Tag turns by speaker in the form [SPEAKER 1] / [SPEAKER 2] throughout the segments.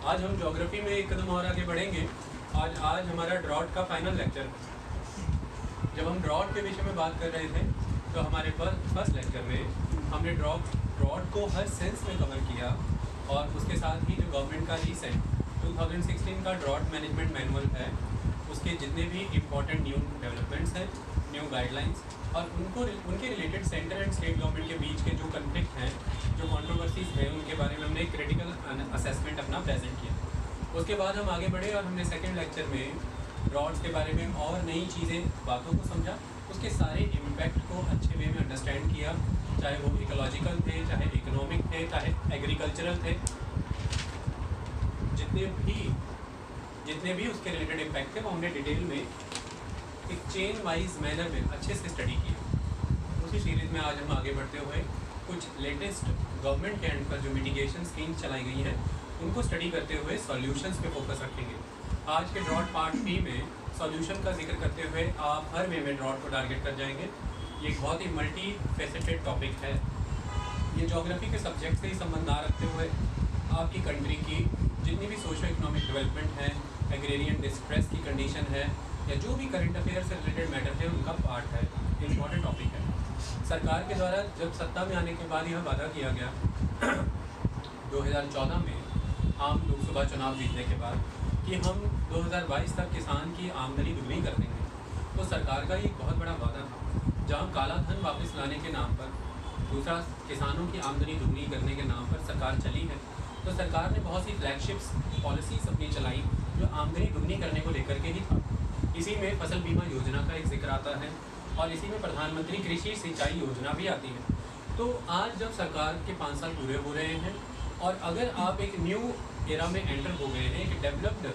[SPEAKER 1] आज हम ज्योग्राफी में एक कदम और आगे बढ़ेंगे। आज हमारा ड्रॉट का फाइनल लेक्चर। जब हम ड्रॉट के विषय में बात कर रहे थे तो हमारे फर्स्ट लेक्चर में हमने ड्रॉट को हर सेंस में कवर किया और उसके साथ ही जो गवर्नमेंट का रिसेंट 2016 का ड्रॉट मैनेजमेंट मैनुअल है, उसके जितने भी इम्पोर्टेंट न्यू डेवलपमेंट्स हैं, न्यू गाइडलाइंस और उनके related centre and state government के बीच के जो कन्फ्लिक्ट हैं, जो कंट्रोवर्सीज हैं, उनके बारे में हमने एक क्रिटिकल असेसमेंट अपना प्रेजेंट किया। उसके बाद हम आगे बढ़े और हमने सेकेंड लेक्चर में ड्रॉट्स के बारे में और नई चीज़ें, बातों को समझा, उसके सारे इम्पैक्ट को अच्छे वे में अंडरस्टैंड किया, चाहे वो इकोलॉजिकल थे, चाहे इकोनॉमिक थे, चाहे एग्रीकल्चरल थे, जितने भी उसके रिलेटेड इम्पैक्ट थे वो हमने डिटेल में एक चेन वाइज मैनर में अच्छे से स्टडी किया। उसी सीरीज़ में आज हम आगे बढ़ते हुए कुछ लेटेस्ट गवर्नमेंट के एंड पर जो मिटिगेशन स्कीम्स चलाई गई हैं उनको स्टडी करते हुए सॉल्यूशंस पे फोकस रखेंगे। आज के ड्रॉट पार्ट बी में सॉल्यूशन का जिक्र करते हुए आप हर वे में ड्रॉट को टारगेट कर जाएंगे। ये एक बहुत ही मल्टी फेसेटेड टॉपिक है। ये ज्योग्राफी के सब्जेक्ट से ही संबंध ना रखते हुए आपकी कंट्री की जितनी भी सोशो इकोनॉमिक डेवलपमेंट है, एग्रेरियन डिस्ट्रेस की कंडीशन है या जो भी करंट अफेयर से रिलेटेड मैटर है उनका पार्ट है, इम्पॉर्टेंट टॉपिक है। सरकार के द्वारा जब सत्ता में आने के बाद यह वादा किया गया 2014 में आम लोकसभा चुनाव जीतने के बाद कि हम 2022 तक किसान की आमदनी दुगनी कर देंगे, तो सरकार का ये एक बहुत बड़ा वादा था। जहाँ काला धन वापस लाने के नाम पर, दूसरा किसानों की आमदनी दुगनी करने के नाम पर सरकार चली है, तो सरकार ने बहुत सी फ्लैगशिप्स पॉलिसीज अपनी चलाई जो आमदनी दुगनी करने को लेकर के ही था। इसी में फसल बीमा योजना का एक जिक्र आता है और इसी में प्रधानमंत्री कृषि सिंचाई योजना भी आती है। तो आज जब सरकार के 5 साल पूरे हो रहे हैं और अगर आप एक न्यू एरा में एंटर हो गए हैं, एक डेवलप्ड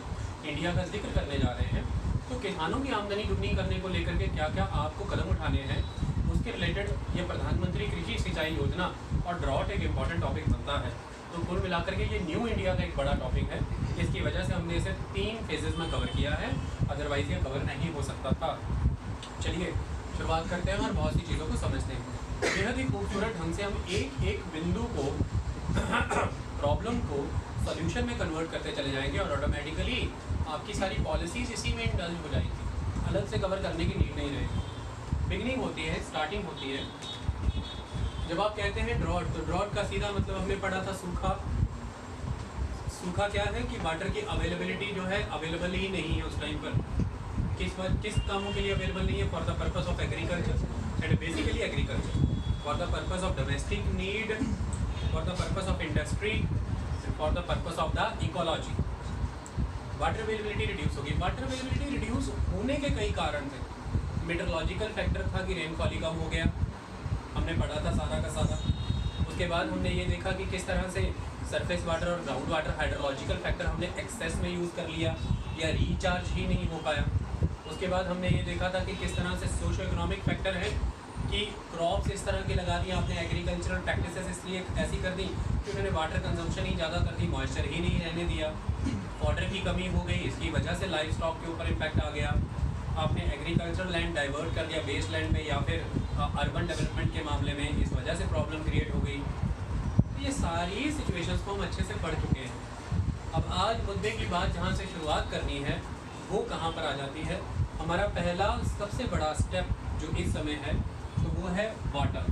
[SPEAKER 1] इंडिया का जिक्र करने जा रहे हैं, तो किसानों की आमदनी दुगनी करने को लेकर के क्या क्या आपको कदम उठाने हैं, उसके रिलेटेड ये प्रधानमंत्री कृषि सिंचाई योजना और ड्रॉट एक इम्पॉर्टेंट टॉपिक बनता है। तो कुल मिलाकर के ये न्यू इंडिया का एक बड़ा टॉपिक है। इसकी वजह से हमने इसे 3 फेजेस में कवर किया है, अदरवाइज ये कवर नहीं हो सकता था। चलिए शुरुआत करते हैं और बहुत सी चीज़ों को समझते हैं। बेहद ही खूबसूरत ढंग से हम एक एक बिंदु को प्रॉब्लम को सॉल्यूशन में कन्वर्ट करते चले जाएंगे और ऑटोमेटिकली आपकी सारी पॉलिसीज इसी में इंडल्ज हो जाएंगी, अलग से कवर करने की नीड नहीं रहेगी। बिगनिंग होती है, स्टार्टिंग होती है। जब आप कहते हैं ड्रॉट, तो ड्रॉट का सीधा मतलब हमने पढ़ा था सूखा। सूखा क्या है कि वाटर की अवेलेबिलिटी जो है अवेलेबल ही नहीं है उस टाइम पर। किस कामों के लिए अवेलेबल नहीं है? For the purpose of agriculture and basically agriculture, for the purpose of domestic need, for the purpose of industry, for the purpose of the ecology. Water availability reduce होगी। वाटर अवेलेबिलिटी रिड्यूस होने के कई कारण थे। Meteorological factor था कि rainfall ही कम हो गया, हमने पढ़ा था सारा का सारा। उसके बाद हमने ये देखा कि किस तरह से सरफेस वाटर और ग्राउंड वाटर हाइड्रोलॉजिकल फैक्टर हमने एक्सेस में यूज़ कर लिया या रिचार्ज ही नहीं हो पाया। उसके बाद हमने ये देखा था कि किस तरह से सोशो इकोनॉमिक फैक्टर है कि क्रॉप्स इस तरह की लगा दी आपने, एग्रीकल्चरल प्रैक्टिसेस इसलिए ऐसी कर दी कि उन्होंने वाटर कंजम्पशन ही ज़्यादा कर दी, मॉइस्चर ही नहीं रहने दिया, वाटर की कमी हो गई, इसकी वजह से लाइफ स्टॉक के ऊपर इम्पैक्ट आ गया। आपने एग्रीकल्चरल लैंड डाइवर्ट कर दिया वेस्ट लैंड में या फिर अर्बन डेवलपमेंट के मामले में, इस वजह से प्रॉब्लम क्रिएट हो गई। तो ये सारी सिचुएशंस को हम अच्छे से पढ़ चुके हैं। अब आज मुद्दे की बात जहाँ से शुरुआत करनी है वो कहाँ पर आ जाती है? हमारा पहला सबसे बड़ा स्टेप जो इस समय है तो वो है वाटर।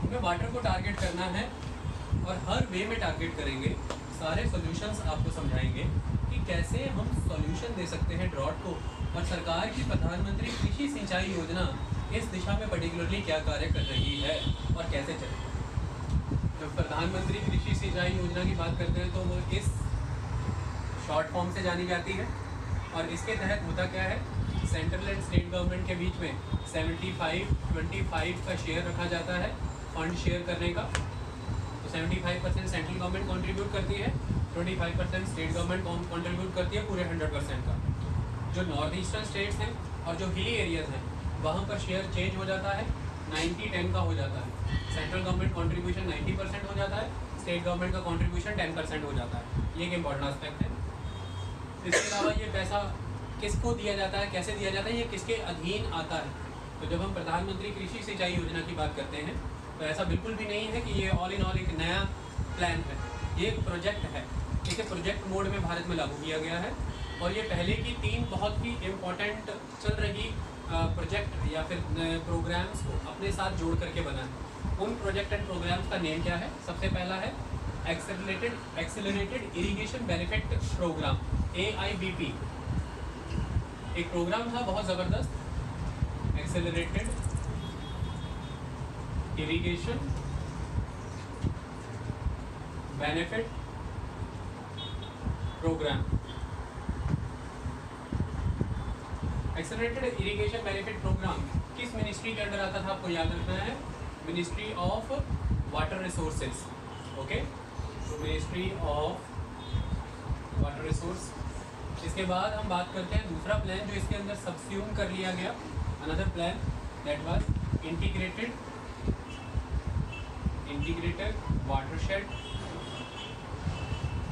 [SPEAKER 1] हमें वाटर को टारगेट करना है और हर वे में टारगेट करेंगे। सारे सॉल्यूशंस आपको समझाएंगे कि कैसे हम सॉल्यूशन दे सकते हैं ड्रॉट को, और सरकार की प्रधानमंत्री कृषि सिंचाई योजना इस दिशा में पर्टिकुलरली क्या कार्य कर रही है और कैसे चले। जब प्रधानमंत्री कृषि सिंचाई योजना की बात करते हैं तो वो इस शॉर्ट फॉर्म से जानी जाती है और इसके तहत होता क्या है, सेंट्रल एंड स्टेट गवर्नमेंट के बीच में 75-25 का शेयर रखा जाता है फंड शेयर करने का। तो 75% सेंट्रल गवर्नमेंट कंट्रीब्यूट करती है, 25% स्टेट गवर्नमेंट कंट्रीब्यूट करती है पूरे 100% का। जो नॉर्थ ईस्टर्न स्टेट्स हैं और जो हिली एरियाज़ हैं वहाँ पर शेयर चेंज हो जाता है, 90-10 का हो जाता है। सेंट्रल गवर्नमेंट कंट्रीब्यूशन 90% हो जाता है, स्टेट गवर्नमेंट का कंट्रीब्यूशन 10% हो जाता है। ये एक इंपॉर्टेंट एस्पेक्ट है। इसके अलावा ये पैसा किसको दिया जाता है, कैसे दिया जाता है, ये किसके अधीन आता है? तो जब हम प्रधानमंत्री कृषि सिंचाई योजना की बात करते हैं तो ऐसा बिल्कुल भी नहीं है कि ये ऑल इन ऑल एक नया प्लान है। ये एक प्रोजेक्ट है, इसे प्रोजेक्ट मोड में भारत में लागू किया गया है और ये पहले की 3 बहुत ही इम्पोर्टेंट चल रही प्रोजेक्ट या फिर प्रोग्राम्स को अपने साथ जोड़ करके बना है। उन प्रोजेक्ट एंड प्रोग्राम्स का नेम क्या है? सबसे पहला है accelerated irrigation benefit program, AIBP। एक प्रोग्राम था बहुत ज़बरदस्त, accelerated irrigation benefit program. Accelerated irrigation benefit program किस मिनिस्ट्री के अंडर आता था? आपको याद रखना है, ministry of water resources. Okay, तो मिनिस्ट्री ऑफ वाटर रिसोर्स। इसके बाद हम बात करते हैं दूसरा प्लान जो इसके अंदर सबस्यूम कर लिया गया, another plan that was integrated watershed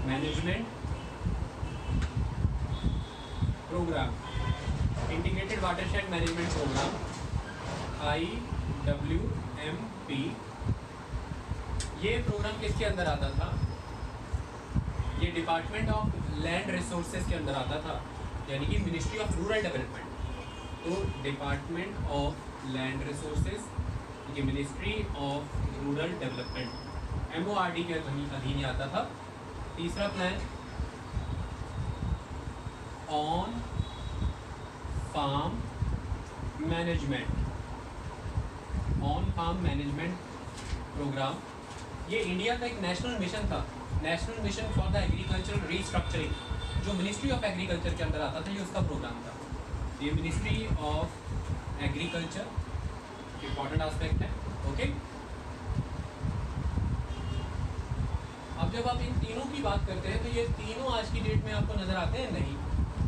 [SPEAKER 1] management program. Integrated watershed management program IWMP। ये प्रोग्राम किसके अंदर आता था? ये डिपार्टमेंट ऑफ लैंड रिसोर्सेज के अंदर आता था, यानी कि मिनिस्ट्री ऑफ रूरल डेवलपमेंट। तो डिपार्टमेंट ऑफ लैंड रिसोर्सेज, ये ministry of rural development MORD के अधीन आता था। तीसरा plan on farm management program. ये इंडिया का एक नेशनल मिशन था, national mission for the agricultural restructuring, जो मिनिस्ट्री ऑफ एग्रीकल्चर के अंदर आता था। ये उसका प्रोग्राम था। ये ministry of agriculture important aspect है। ओके, अब जब आप इन तीनों की बात करते हैं तो ये तीनों आज की डेट में आपको नजर आते हैं? नहीं।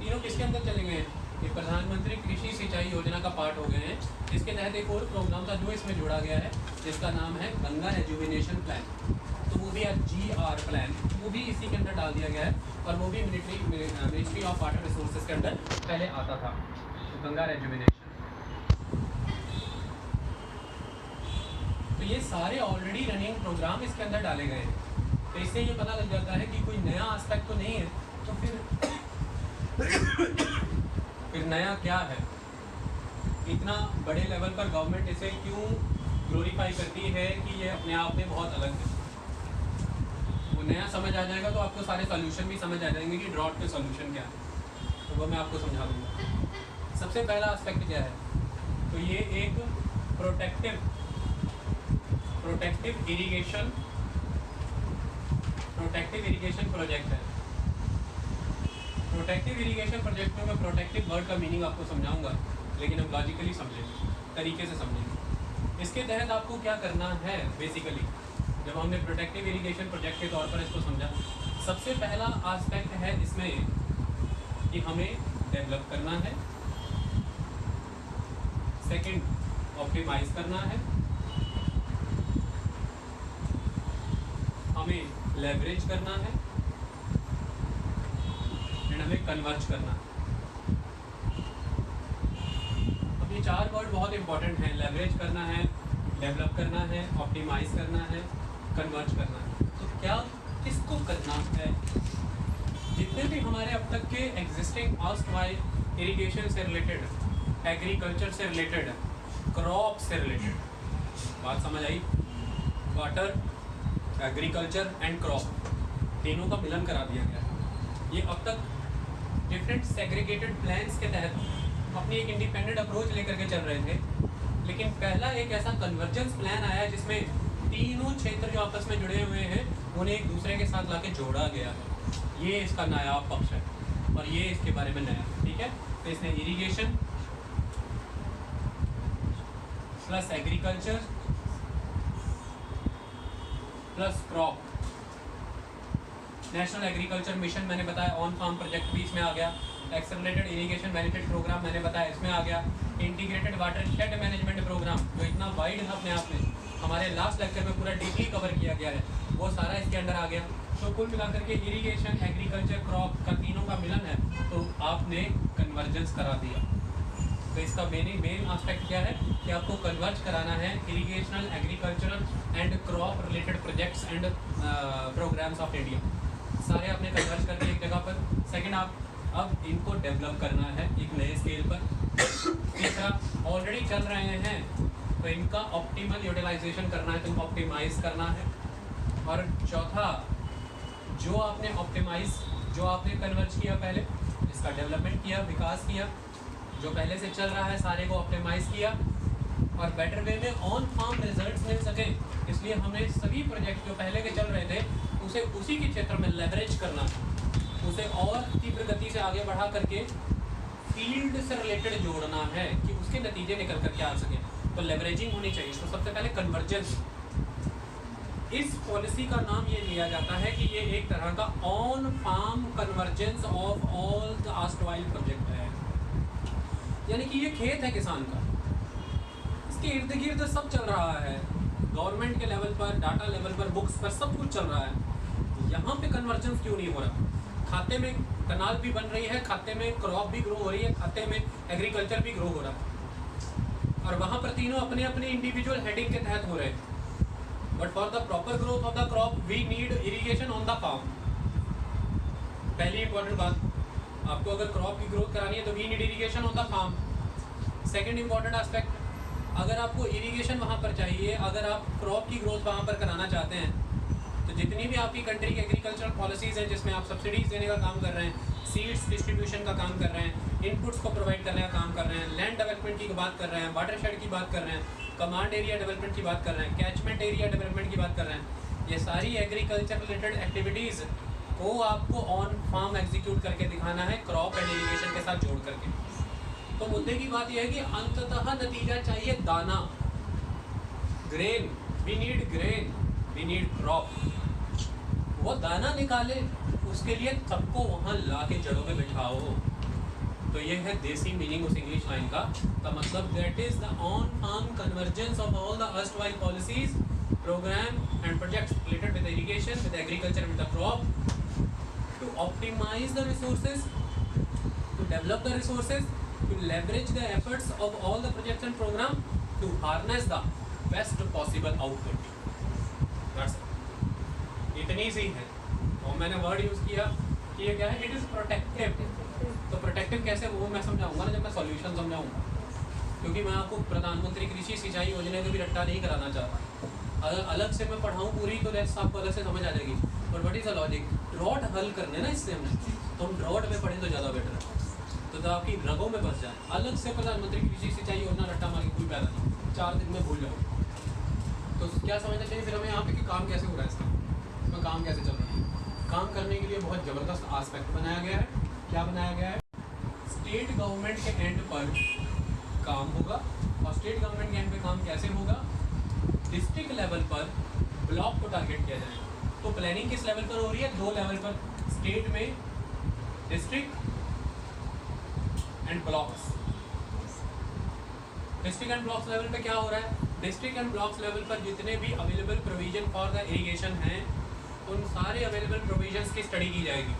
[SPEAKER 1] तीनों किसके अंदर चले गए हैं? ये प्रधानमंत्री कृषि सिंचाई योजना का पार्ट हो गए हैं। इसके तहत एक और प्रोग्राम था जो इसमें जोड़ा गया है, जिसका नाम है गंगा रेजुविनेशन प्लान। तो वो भी GR प्लान, वो भी इसी के अंदर डाल दिया गया है और वो भी मिनिस्ट्री ऑफ वाटर रिसोर्सेज के अंदर पहले आता था। तो गंगा रेजुविनेशन, तो ये सारे ऑलरेडी रनिंग प्रोग्राम इसके अंदर डाले गए हैं। तो इससे ये पता लग जाता है कि कोई नया एस्पेक्ट तो नहीं है। तो फिर नया क्या है? इतना बड़े लेवल पर गवर्नमेंट इसे क्यों ग्लोरीफाई करती है कि ये अपने आप में बहुत अलग है? वो नया समझ आ जाएगा तो आपको सारे सॉल्यूशन भी समझ आ जाएंगे कि ड्रॉट के सॉल्यूशन क्या है। तो वो मैं आपको समझा दूँगा। सबसे पहला एस्पेक्ट क्या है? तो ये एक प्रोटेक्टिव इरिगेशन प्रोजेक्ट है। प्रोटेक्टिव इरिगेशन प्रोजेक्ट में मैं प्रोटेक्टिव वर्ड का मीनिंग आपको समझाऊंगा, लेकिन हम लॉजिकली समझेंगे, तरीके से समझेंगे। इसके तहत आपको क्या करना है बेसिकली, जब हमने प्रोटेक्टिव इरिगेशन प्रोजेक्ट के तौर पर इसको समझा, सबसे पहला एस्पेक्ट है इसमें कि हमें डेवलप करना है, सेकंड ऑप्टिमाइज करना है, हमें लेवरेज करना है एंड हमें कन्वर्ज करना है। अब ये 4 वर्ड बहुत इंपॉर्टेंट हैं। लेवरेज करना है, डेवलप करना है, ऑप्टिमाइज करना है, कन्वर्ज करना है। तो क्या किसको करना है? जितने भी हमारे अब तक के एग्जिस्टिंग आस्क वाई इरिगेशन से रिलेटेड, एग्रीकल्चर से रिलेटेड, क्रॉप से रिलेटेड, बात समझ आई? वाटर, एग्रीकल्चर एंड क्रॉप, तीनों का मिलन करा दिया गया है। ये अब तक डिफरेंट सेग्रीगेटेड प्लान्स के तहत अपनी एक इंडिपेंडेंट अप्रोच लेकर के चल रहे थे, लेकिन पहला एक ऐसा कन्वर्जेंस प्लान आया जिसमें तीनों क्षेत्र जो आपस में जुड़े हुए हैं उन्हें एक दूसरे के साथ लाके जोड़ा गया है। ये इसका नायाब पक्ष है और ये इसके बारे में नया, ठीक है। तो इसने irrigation plus agriculture plus crop, national agriculture mission मैंने बताया, ऑन फार्म प्रोजेक्ट भी इसमें आ गया, एक्सेलरेटेड इरिगेशन बेनिफिट प्रोग्राम मैंने बताया इसमें आ गया, इंटीग्रेटेड वाटरशेड मैनेजमेंट प्रोग्राम जो इतना वाइड है अपने आप में, हमारे लास्ट लेक्चर में पूरा डीपली कवर किया गया है, वो सारा इसके अंदर आ गया। तो कुल मिलाकर के इरिगेशन, एग्रीकल्चर, क्रॉप का तीनों का मिलन है, तो आपने कन्वर्जेंस करा दिया। तो इसका मेन एस्पेक्ट क्या है कि आपको कन्वर्ज कराना है irrigational, agricultural and crop related projects and programs of India, सारे आपने कन्वर्ज कर दिए एक जगह पर। सेकंड, आप अब इनको डेवलप करना है एक नए स्केल पर। तीसरा, ऑलरेडी चल रहे हैं तो इनका ऑप्टिमल यूटिलाइजेशन करना है, तो इनको ऑप्टिमाइज करना है। और चौथा, जो आपने कन्वर्ज किया पहले, इसका डेवलपमेंट किया, विकास किया, जो पहले से चल रहा है सारे को ऑप्टिमाइज किया और बेटर वे में ऑन फार्म रिजल्ट्स मिल सके, इसलिए हमें सभी प्रोजेक्ट जो पहले के चल रहे थे उसे उसी के क्षेत्र में लेवरेज करना है, उसे और तीव्र गति से आगे बढ़ा करके फील्ड से रिलेटेड जोड़ना है कि उसके नतीजे निकल करके आ सके। तो लेवरेजिंग होनी चाहिए। तो सबसे पहले कन्वर्जेंस, इस पॉलिसी का नाम ये लिया जाता है कि ये एक तरह का on farm convergence of all the आस्टवाइल प्रोजेक्ट है, यानी कि ये खेत है किसान का, इसके इर्द गिर्द सब चल रहा है, गवर्नमेंट के लेवल पर, डाटा लेवल पर, बुक्स पर सब कुछ चल रहा है। यहाँ पे कन्वर्जेंस क्यों नहीं हो रहा? खाते में कनाल भी बन रही है, खाते में क्रॉप भी ग्रो हो रही है, खाते में एग्रीकल्चर भी ग्रो हो रहा है, और वहाँ पर तीनों अपने अपने इंडिविजुअल हेडिंग के तहत हो रहे हैं। But for the proper growth of the crop we need irrigation on the farm. पहली इंपॉर्टेंट बात, आपको अगर क्रॉप की ग्रोथ करानी है तो we need irrigation on the farm. Second important aspect, अगर आपको इरिगेशन वहाँ पर चाहिए, अगर आप क्रॉप की ग्रोथ वहाँ पर कराना चाहते हैं, तो जितनी भी आपकी कंट्री की एग्रीकल्चरल पॉलिसीज़ हैं जिसमें आप सब्सिडीज देने का काम कर रहे हैं, सीड्स डिस्ट्रीब्यूशन का काम कर रहे हैं, इनपुट्स को प्रोवाइड करने का काम कर रहे हैं, लैंड डेवलपमेंट की बात कर रहे हैं, वाटरशेड की बात कर रहे हैं, कमांड एरिया डेवलपमेंट की बात कर रहे हैं, कैचमेंट एरिया डेवलपमेंट की बात कर रहे हैं, ये सारी एग्रीकल्चर रिलेटेड एक्टिविटीज़ को आपको ऑन फार्म एग्जीक्यूट करके दिखाना है, क्रॉप एंड इरिगेशन के साथ जोड़ करके। तो मुद्दे की बात यह है कि अंततः नतीजा चाहिए दाना, grain, we need grain, we need crop. वो दाना निकाले, उसके लिए सबको वहाँ ला के जड़ों में बिठाओ। तो ये है देसी मीनिंग उस इंग्लिश लाइन का मतलब that is the on farm convergence of all the erstwhile policies, program and projects related with irrigation, with agriculture, with the crop, to optimize the resources, to develop the resources, to leverage the efforts of all the projects and program, to harness the best possible output. इतनी सी है। और मैंने word use किया कि ये क्या है, इट इज़ प्रोटेक्टिव। तो प्रोटेक्टिव कैसे, वो मैं समझाऊंगा ना जब मैं सॉल्यूशन समझाऊंगा, क्योंकि मैं आपको प्रधानमंत्री कृषि सिंचाई योजना का भी रट्टा नहीं कराना चाहता। अगर अलग से मैं पढ़ाऊँ पूरी तो रेस्ट आपको अलग से समझ आ जाएगी। और what is the logic, drought हल करने ना इससे हमने, तो हम ड्रॉट में पढ़ें तो ज़्यादा बेटर है, तो आपकी रगों में बस जाए। अलग से प्रधानमंत्री कृषि सिंचाई योजना रट्टा मार के कोई फायदा नहीं, 4 दिन में भूल जाओ। तो क्या समझना चाहिए फिर हमें यहाँ पे कि काम कैसे हो रहा है, इसमें काम कैसे चल रहा है। काम करने के लिए बहुत ज़बरदस्त आस्पेक्ट बनाया गया है। क्या बनाया गया है, स्टेट गवर्नमेंट के एंड पर काम होगा। और स्टेट गवर्नमेंट के एंड पे काम कैसे होगा, डिस्ट्रिक्ट लेवल पर ब्लॉक को टारगेट किया जाएगा। तो प्लानिंग किस लेवल पर हो रही है, 2 लेवल पर, स्टेट में district and blocks. District and blocks level पे क्या हो रहा है, डिस्ट्रिक्ट एंड ब्लॉक्स लेवल पर जितने भी available provision for the irrigation हैं, उन सारे अवेलेबल प्रोविजंस की स्टडी की जाएगी।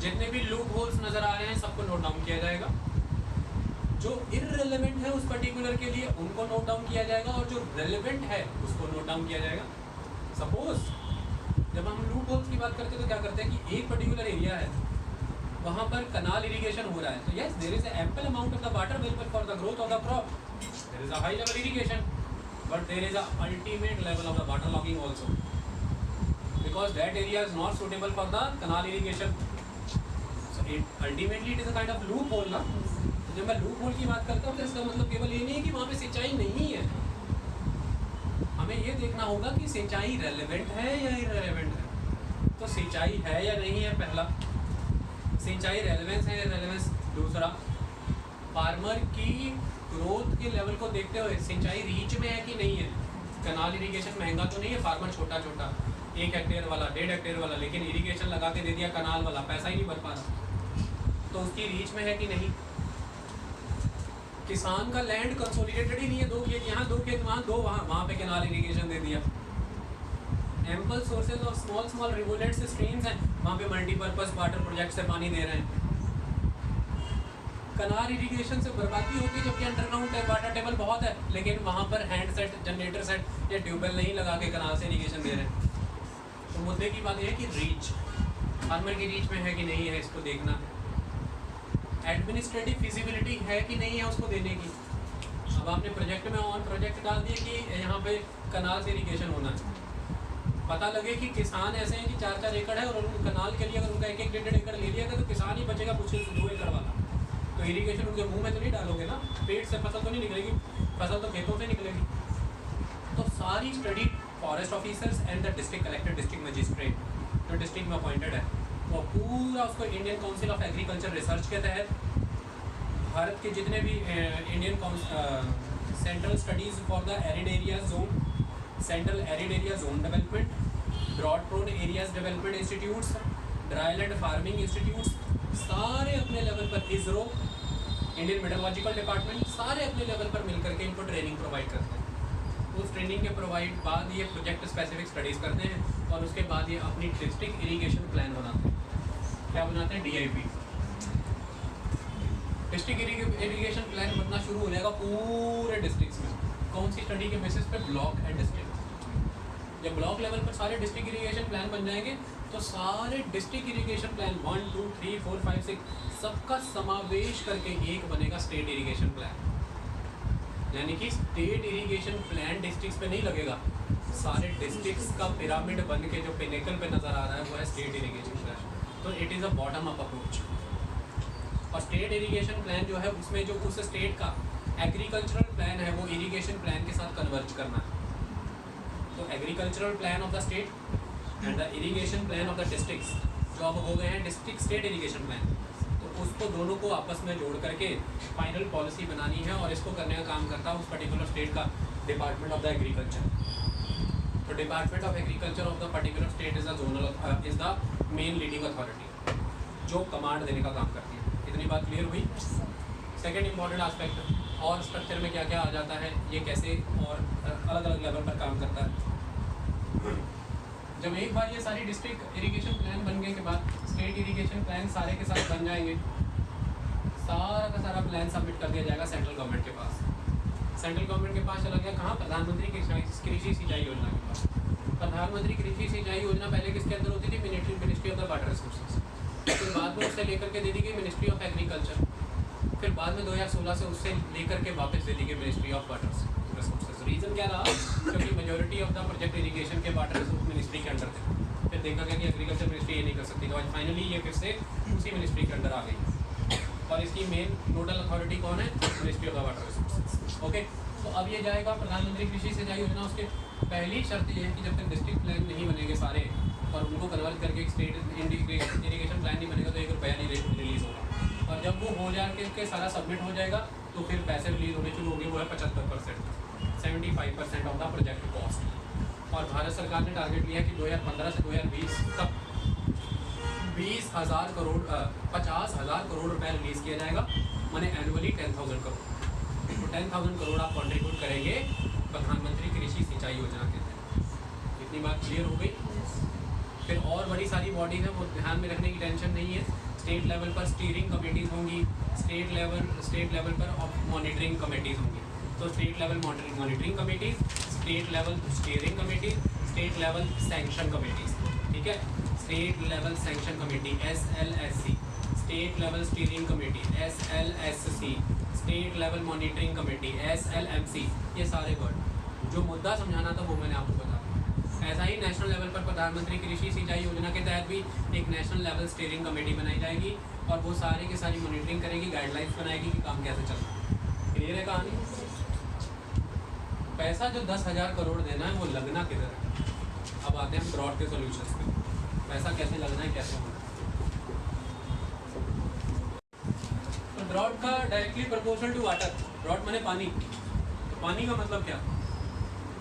[SPEAKER 1] जितने भी लूप होल्स नज़र आ रहे हैं सबको नोट डाउन किया जाएगा। जो इररिलेवेंट है उस पर्टिकुलर के लिए उनको नोट डाउन किया जाएगा, और जो रेलेवेंट है उसको नोट डाउन किया जाएगा। सपोज जब हम लूप होल्स की बात करते हैं तो क्या करते हैं कि एक पर्टिकुलर एरिया है, वहाँ पर कनाल इरिगेशन हो रहा है, तो yes there is ample amount of the water available for the growth of the crop, there is a high level irrigation, but there is a ultimate level of the water logging also, because that area is not suitable for the canal irrigation. So ultimately it is a kind of loophole ना। तो जब मैं loop hole की बात करता हूँ तो इसका मतलब केवल ये नहीं है कि वहाँ पे सिंचाई नहीं है, हमें ये देखना होगा कि सिंचाई रेलेवेंट है या इररेलेवेंट है। तो सिंचाई है या नहीं है पहला, सिंचाई रेलेवेंस है या रेलेवेंस दूसरा, फार्मर की ग्रोथ के लेवल को देखते हुए सिंचाई रीच में है कि नहीं है। कनाल इरिगेशन महंगा तो नहीं है, फार्मर छोटा छोटा 1 हेक्टेयर वाला 1.5 हेक्टेयर वाला, लेकिन इरिगेशन लगा के दे दिया कनाल वाला, पैसा ही नहीं बच पा रहा, तो उसकी रीच में है कि नहीं। किसान का लैंड कंसोलिडेटेड ही नहीं है, 2 खेत यहाँ 2 खेत वहाँ 2 वहाँ पे कनाल इरिगेशन दे दिया। Ample sources of small rivulets streams हैं, वहाँ पे मल्टीपर्पज़ वाटर प्रोजेक्ट से पानी दे रहे हैं। कनाल इरिगेशन से बर्बादी होगी, जबकि अंडरग्राउंड वाटर टेबल बहुत है, लेकिन वहाँ पर हैंड सेट, जनरेटर सेट या ट्यूबवेल नहीं लगा के कनाल से इरिगेशन दे रहे हैं। तो मुद्दे की बात यह है कि रीच फार्मर की रीच में है कि नहीं है, इसको देखना है। एडमिनिस्ट्रेटिव फिजिबिलिटी है कि नहीं है उसको देने की। अब आपने प्रोजेक्ट में ऑन प्रोजेक्ट डाल दिया कि यहाँ पे कनाल से इरिगेशन होना है, पता लगे कि किसान ऐसे हैं कि 4-4 एकड़ है और उन कनाल के लिए अगर उनका 1-1 एकड़ ले लिया तो किसान ही बचेगा मुश्किल से 2 एकड़ वाला। तो इरिगेशन उनके मुंह में तो नहीं डालोगे ना, पेट से फसल तो नहीं निकलेगी, फसल तो खेतों से निकलेगी। तो सारी study forest officers and the district collector, district magistrate जो डिस्ट्रिक्ट में अपॉइंटेड है, वो पूरा उसको Indian council of agriculture research के तहत भारत के जितने भी Indian central studies for the arid area zone, central arid area zone development, drought prone areas development institutes, dryland farming institutes, सारे अपने लेवल पर, इसरो, इंडियन मेट्रोलॉजिकल डिपार्टमेंट, सारे अपने लेवल पर मिलकर के इनको ट्रेनिंग प्रोवाइड करते हैं। उस ट्रेनिंग के प्रोवाइड बाद ये प्रोजेक्ट स्पेसिफिक स्टडीज़ करते हैं और उसके बाद ये अपनी डिस्ट्रिक्ट इरिगेशन प्लान बनाते हैं। क्या बनाते हैं? DIP, डिस्ट्रिक्ट इरिगेशन प्लान बनना शुरू हो जाएगा पूरे डिस्ट्रिक्ट्स में। कौन सी स्टडी के बेसिस पे? Block and district. जब ब्लॉक लेवल पर सारे डिस्ट्रिक्ट इरिगेशन प्लान बन जाएंगे तो सारे डिस्ट्रिक्ट इरिगेशन प्लान 1, 2, 3, 4, 5, 6 सबका समावेश करके एक बनेगा स्टेट इरिगेशन प्लान। यानी कि स्टेट इरिगेशन प्लान डिस्ट्रिक्ट्स पे नहीं लगेगा, सारे डिस्ट्रिक्ट्स का पिरामिड बन के जो पिनेकल पे नज़र आ रहा है वो है स्टेट इरिगेशन प्लान। तो it is a bottom up approach. और स्टेट इरिगेशन प्लान जो है उसमें जो उस स्टेट का एग्रीकल्चरल प्लान है वो इरिगेशन प्लान के साथ कन्वर्ज करना है। तो agricultural plan of the state and the irrigation plan of the districts जो अब हो गए हैं डिस्ट्रिक्ट स्टेट इरिगेशन प्लान, तो उसको दोनों को आपस में जोड़ करके फाइनल पॉलिसी बनानी है और इसको करने का काम करता है उस पर्टिकुलर स्टेट का डिपार्टमेंट ऑफ द एग्रीकल्चर। तो department of agriculture of the particular state is the zonal is the main leading authority जो कमांड देने का काम करती है। इतनी बात क्लियर हुई? सेकेंड इंपॉर्टेंट आस्पेक्ट, और स्ट्रक्चर में क्या क्या आ जाता है, ये कैसे और अलग अलग लेवल पर काम करता है। जब एक बार ये सारी डिस्ट्रिक्ट इरिगेशन प्लान बनने के बाद स्टेट इरिगेशन प्लान सारे के साथ बन जाएंगे, सारा का सारा प्लान सबमिट कर दिया जाएगा सेंट्रल गवर्नमेंट के पास। सेंट्रल गवर्नमेंट के पास चला गया कहाँ? प्रधानमंत्री कृषि सिंचाई योजना के पास। प्रधानमंत्री कृषि सिंचाई योजना पहले किसके अंदर होती थी? Ministry of the water resources. फिर बाद में उससे लेकर के दे दी गई मिनिस्ट्री ऑफ एग्रीकल्चर। फिर बाद में 2016 से उससे लेकर के वापस दे दी गई ministry of water resources. Reason क्या रहा? क्योंकि majority of the project irrigation के वाटर रिसोर्स मिनिस्ट्री के अंडर थे। फिर देखा गया कि एग्रीकल्चर मिनिस्ट्री ये नहीं कर सकती, तो आज फाइनली ये फिर से उसी मिनिस्ट्री के अंडर आ गई। और इसकी मेन नोडल अथॉरिटी कौन है? Ministry of the water resources. Okay, तो अब ये जाएगा प्रधानमंत्री कृषि सिंचाई योजना। उसके पहली शर्त ये है कि जब तक डिस्ट्रिक्ट प्लान नहीं बनेंगे सारे और उनको कन्वर्ट करके एक स्टेट इरिगेशन प्लान नहीं बनेगा तो 1 रुपया नहीं रिलीज़ होगा। और जब वो हो जाके सारा सबमिट हो जाएगा तो फिर पैसे रिलीज़ होने शुरू होंगे, वो है 75%, 75% ऑफ द प्रोजेक्ट कॉस्ट। और भारत सरकार ने टारगेट लिया कि 2015 से 2020 तक 50,000 करोड़ रुपए रिलीज़ किया जाएगा, माने एनुअली 10,000 करोड़। तो 10,000 करोड़ आप कॉन्ट्रीब्यूट करेंगे प्रधानमंत्री कृषि सिंचाई योजना के तहत। इतनी बात क्लियर हो गई? फिर और बड़ी सारी बॉडीज़ हैं, वो ध्यान में रखने की टेंशन नहीं है। स्टेट लेवल पर स्टीयरिंग कमेटीज़ होंगी, स्टेट लेवल पर मॉनिटरिंग कमेटीज़ होंगी। तो state level monitoring committees, state level steering committees, state level sanction committees, ठीक है। State level sanction committee SLSC, state level steering committee SLSC, state level monitoring committee SLMC। ये सारे word, जो मुद्दा समझाना था वो मैंने आपको बता। ऐसा ही नेशनल लेवल पर प्रधानमंत्री कृषि सिंचाई योजना के तहत भी एक नेशनल लेवल स्टीयरिंग कमेटी बनाई जाएगी और वो सारी की सारी मॉनिटरिंग करेगी, गाइडलाइंस बनाएगी कि काम कैसे चल रहा है। क्लियर है कहानी? पैसा जो 10,000 करोड़ देना है वो लगना किधर है? अब आते हैं ब्रॉड के सोल्यूशंस पे। पैसा कैसे लगना है, कैसे होना है? तो ड्रॉट का directly proportional to water. Drought माने पानी। तो पानी का मतलब क्या?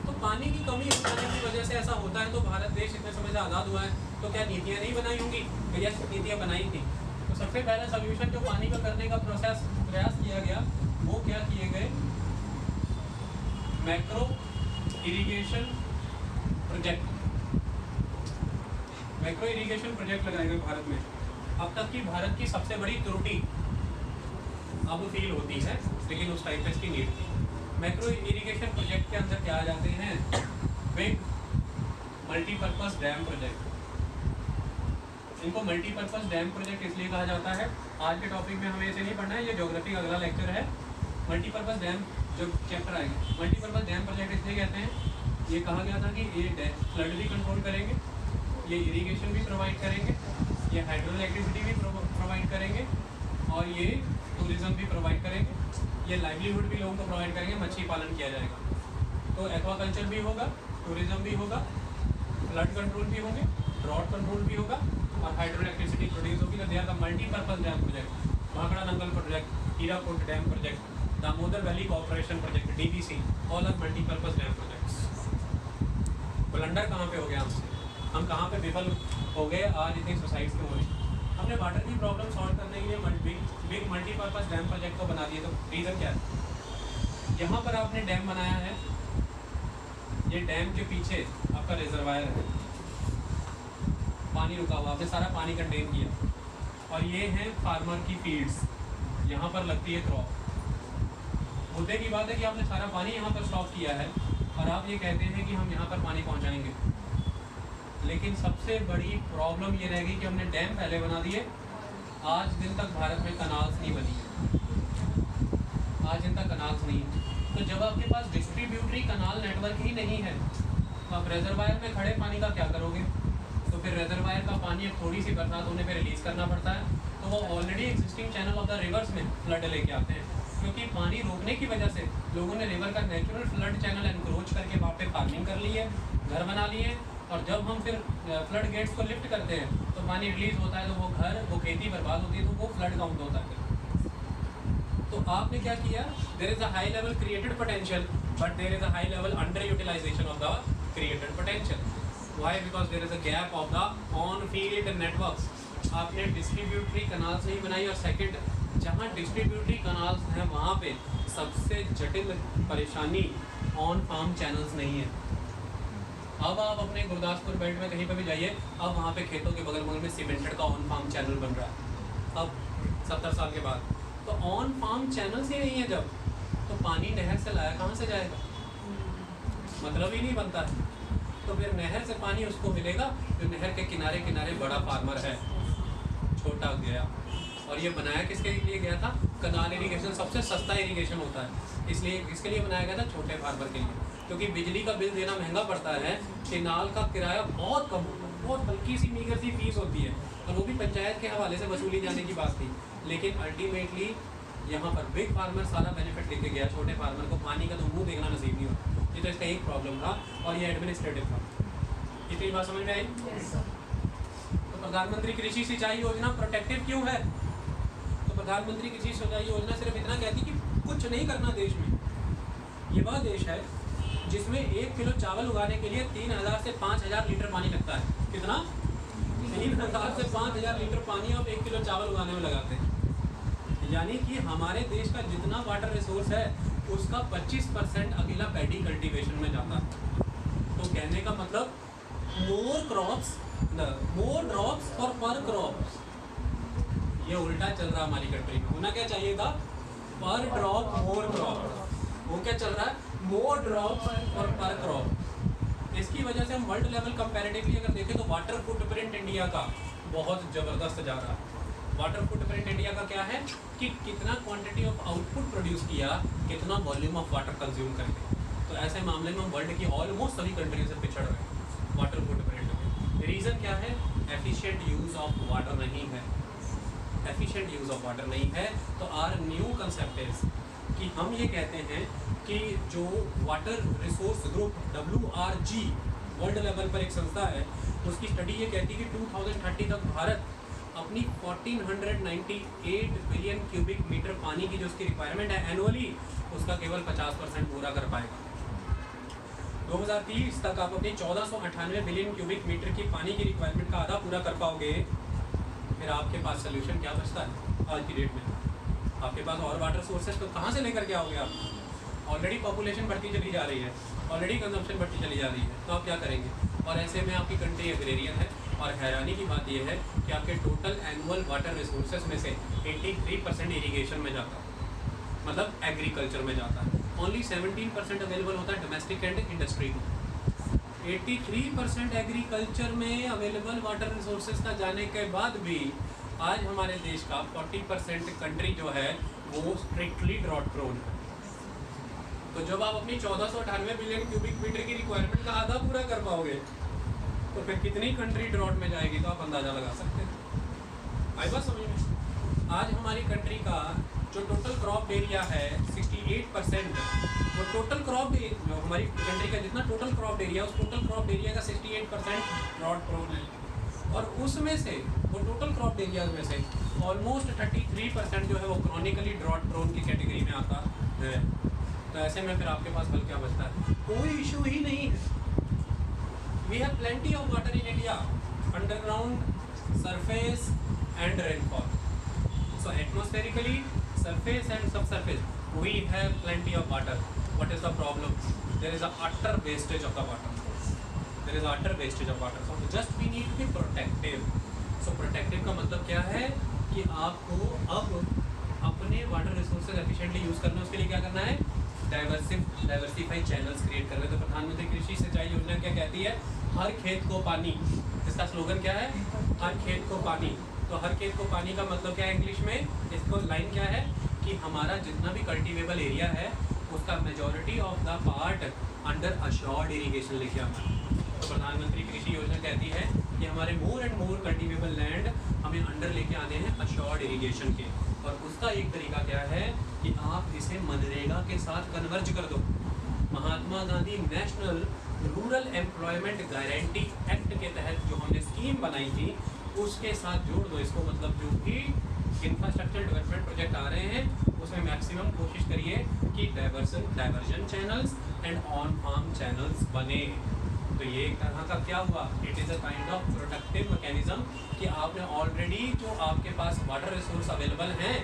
[SPEAKER 1] तो पानी की कमी होने की वजह से ऐसा होता है। तो भारत देश इतने समय से आज़ाद हुआ है तो क्या नीतियाँ नहीं बनाई होंगी? भैया नीतियाँ बनाई थी। तो सबसे पहला सोल्यूशन जो पानी का करने का प्रयास किया गया वो क्या किए गए? Macro irrigation project. Macro irrigation project लगाए गए भारत में। अब तक की भारत की सबसे बड़ी त्रुटि अब फील होती है, लेकिन उस टाइम पे इसकी नीड थी। मैक्रो इरिगेशन प्रोजेक्ट के अंदर क्या आ जाते हैं, बिग मल्टीपर्पज़ डैम प्रोजेक्ट। इनको मल्टीपर्पज़ डैम प्रोजेक्ट इसलिए कहा जाता है, आज के टॉपिक में हमें इसे नहीं पढ़ना है, ये ज्योग्राफी का अगला लेक्चर है। मल्टीपर्पज़ डैम जो चैप्टर आएगा, मल्टीपर्पज़ डैम प्रोजेक्ट इसलिए कहते हैं, ये कहा गया था कि ये फ्लड भी कंट्रोल करेंगे, ये इरिगेशन भी प्रोवाइड करेंगे, ये हाइड्रो इलेक्ट्रिसिटी भी प्रोवाइड करेंगे, और ये टूरिज़्म भी प्रोवाइड करेंगे, ये लाइवलीहुड भी लोगों को प्रोवाइड करेंगे, मछली पालन किया जाएगा। तो एक्वाकल्चर भी होगा, टूरिज़्म भी होगा, फ्लड कंट्रोल भी होंगे, ड्रॉट कंट्रोल भी होगा, और हाइड्रो इलेक्ट्रिसिटी प्रोड्यूस होगी। तो they are the multipurpose dam project. Bhakra Nangal project, Hirakud dam project, Damodar valley corporation project, DVC, all are multipurpose dam projects. Blunder कहाँ पे हो गया हमसे, हम कहाँ पे विफल हो गए आज इतनी सोसाइटीज़ क्यों हो रही। हमने वाटर की प्रॉब्लम सॉल्व करने के लिए बिग मल्टीपर्पज़ डैम प्रोजेक्ट को बना दिए। तो रीज़न क्या है, यहाँ पर आपने डैम बनाया है, ये डैम के पीछे आपका रिजर्वायर है, पानी रुका हुआ, आपने सारा पानी कंटेन किया, और ये हैं फार्मर की फील्ड्स, यहाँ पर लगती है क्रॉप। मुद्दे की बात है कि आपने सारा पानी यहाँ पर स्टॉक किया है, और आप ये कहते हैं कि हम यहाँ पर पानी पहुँचाएंगे। लेकिन सबसे बड़ी प्रॉब्लम ये रह गई कि हमने डैम पहले बना दिए, आज दिन तक भारत में कनाल्स नहीं बनी है, आज दिन तक कनाल्स नहीं है। तो जब आपके पास डिस्ट्रीब्यूटरी कनाल नेटवर्क ही नहीं है, तो आप रेजरवायर में खड़े पानी का क्या करोगे। तो फिर रेजरवायर का पानी अब थोड़ी सी बरसात होने पे रिलीज़ करना पड़ता है, तो वो already existing channel of the reverse में फ्लड लेके आते हैं, क्योंकि पानी रोकने की वजह से लोगों ने रिवर का नेचुरल फ्लड चैनल एनक्रोच करके वहाँ पे फार्मिंग कर ली है, घर बना लिए, और जब हम फिर फ्लड गेट्स को लिफ्ट करते हैं तो पानी रिलीज होता है, तो वो घर, वो खेती बर्बाद होती है, तो वो फ्लड काउंट होता है। तो आपने क्या किया, there is a high level created potential, but there is a high level under utilization of the created potential. Why, because there is a gap of the on field networks. आपने distributary canals नहीं बनाई, और second, जहाँ distributary canals हैं वहाँ पे सबसे जटिल परेशानी ऑन फार्म चैनल्स नहीं है। अब आप अपने गुरदासपुर बेल्ट में कहीं पर भी जाइए, अब वहाँ पे खेतों के बगल में सीमेंटेड का ऑन फार्म चैनल बन रहा है अब 70 साल के बाद। तो ऑन फार्म चैनल्स ही नहीं है जब, तो पानी नहर से लाया कहाँ से जाएगा, मतलब ही नहीं बनता है। तो फिर नहर से पानी उसको मिलेगा जो नहर के किनारे किनारे बड़ा फार्मर है, छोटा गया। और ये बनाया किसके लिए गया था, कनाल इरीगेशन सबसे सस्ता इरीगेशन होता है, इसलिए इसके लिए बनाया गया था, छोटे फार्मर के लिए, क्योंकि बिजली का बिल देना महंगा पड़ता है, केनाल का किराया बहुत कम होता है, बहुत हल्की सी मीगर सी फीस होती है, और वो भी पंचायत के हवाले से वसूली जाने की बात थी। लेकिन अल्टीमेटली यहाँ पर बिग फार्मर सारा बेनिफिट लेके गया, छोटे फार्मर को पानी का तो मुंह देखना नसीब नहीं होता। ये तो इसका एक प्रॉब्लम था, और ये एडमिनिस्ट्रेटिव था। इतनी बात समझ में आई। तो प्रधानमंत्री कृषि सिंचाई योजना प्रोटेक्टिव क्यों है, तो प्रधानमंत्री कृषि सिंचाई योजना सिर्फ इतना कहती कि कुछ नहीं करना देश में। ये वह देश है जिसमें 1 किलो चावल उगाने के लिए 3000 से 5000 लीटर पानी लगता है। कितना, 3000 से 5000 लीटर पानी आप 1 किलो चावल उगाने में लगाते हैं। यानी कि हमारे देश का जितना वाटर रिसोर्स है उसका 25% अकेला पैडी कल्टीवेशन में जाता है। तो कहने का मतलब मोर ड्रॉप्स फॉर पर क्रॉप्स, ये उल्टा चल रहा हमारी कंट्री में। होना क्या चाहिए था, पर ड्रॉप मोर क्रॉप, वो क्या चल रहा है, मोर ड्रॉप और पर क्रॉप। इसकी वजह से हम वर्ल्ड लेवल कंपैरेटिवली अगर देखें तो वाटर फुटप्रिंट इंडिया का बहुत ज़बरदस्त जा रहा है। वाटर फुटप्रिंट इंडिया का क्या है कि कितना क्वांटिटी ऑफ आउटपुट प्रोड्यूस किया, कितना वॉल्यूम ऑफ वाटर कंज्यूम करके। तो ऐसे मामले में हम वर्ल्ड की ऑलमोस्ट सभी कंट्रीज से पिछड़ रहे हैं वाटर फुटप्रिंट में। रीज़न क्या है, एफिशिएंट यूज़ ऑफ वाटर नहीं है, एफिशिएंट यूज़ ऑफ वाटर नहीं है। तो आर न्यू कंसेप्ट इज कि हम ये कहते हैं कि जो water resource group WRG world level पर एक संस्था है, उसकी स्टडी ये कहती है कि 2030 तक भारत अपनी 1498 बिलियन क्यूबिक मीटर पानी की जो उसकी रिक्वायरमेंट है एनुअली, उसका केवल 50% पूरा कर पाएगा। 2030 तक आप अपनी 1498 बिलियन क्यूबिक मीटर की पानी की रिक्वायरमेंट का आधा पूरा कर पाओगे। फिर आपके पास सोल्यूशन क्या बचता है आज की डेट में, आपके पास और वाटर सोर्सेज तो कहाँ से लेकर के आओगे आप। ऑलरेडी पॉपुलेशन बढ़ती चली जा रही है, ऑलरेडी कंजम्पशन बढ़ती चली जा रही है, तो आप क्या करेंगे। और ऐसे में आपकी कंट्री एग्रेरियन है, और हैरानी की बात यह है कि आपके टोटल एनुअल वाटर रिसोर्सेज में से 83% इरीगेशन में जाता है। मतलब एग्रीकल्चर में जाता है। ओनली 17% अवेलेबल होता है डोमेस्टिक एंड इंडस्ट्री में। 83% एग्रीकल्चर में अवेलेबल वाटर रिसोर्सेज का जाने के बाद भी आज हमारे देश का 40% कंट्री जो है वो स्ट्रिक्टली ड्रॉट प्रोन है। तो जब आप अपनी 1498 बिलियन क्यूबिक मीटर की रिक्वायरमेंट का आधा पूरा कर पाओगे तो फिर कितनी कंट्री ड्रॉट में जाएगी, तो आप अंदाज़ा लगा सकते हैं। आई बात समझ में? आज हमारी कंट्री का जो टोटल क्रॉप एरिया है 68%, वो टोटल क्रॉप जो हमारी कंट्री का जितना टोटल क्रॉप एरिया, उस टोटल क्रॉप एरिया का 68% ड्रॉट प्रोन है। और उसमें से वो टोटल क्रॉप एरिया में से ऑलमोस्ट 33% जो है वो क्रॉनिकली ड्रॉट प्रोन की कैटेगरी में आता है। तो ऐसे में फिर आपके पास हल क्या बचता है? कोई इशू ही नहीं है। We have plenty of water in India, underground, surface and rainfall. So atmospherically, surface and subsurface, we have plenty of water. What is the problem? There is a utter wastage of the water. There is utter wastage of water. So just we need to be protective. So protective का मतलब क्या है कि आपको अब अपने water resources efficiently use करना है। उसके लिए क्या करना है? डाइवर्सिफाई चैनल्स क्रिएट कर रहे हैं। तो प्रधानमंत्री कृषि सिंचाई योजना क्या कहती है? हर खेत को पानी। इसका स्लोगन क्या है? हर खेत को पानी। तो हर खेत को पानी का मतलब क्या है इंग्लिश में? इसको लाइन क्या है कि हमारा जितना भी कल्टीवेबल एरिया है उसका majority of the part under assured irrigation लिखे आना। तो प्रधानमंत्री कृषि योजना कहती है कि हमारे more and more cultivable land हमें अंडर लेके आने हैं अश्योर्ड इरिगेशन के। और उसका एक तरीका क्या है कि आप इसे मनरेगा के साथ कन्वर्ज कर दो। Mahatma Gandhi national rural employment guarantee act के तहत जो हमने स्कीम बनाई थी उसके साथ जोड़ दो इसको। मतलब जो भी इंफ्रास्ट्रक्चर डेवलपमेंट प्रोजेक्ट आ रहे हैं उसमें मैक्सिमम कोशिश करिए कि diversion channels and on farm channels बने। तो ये एक तरह का क्या हुआ? It is a kind of protective mechanism कि आपने ऑलरेडी जो आपके पास वाटर रिसोर्स अवेलेबल हैं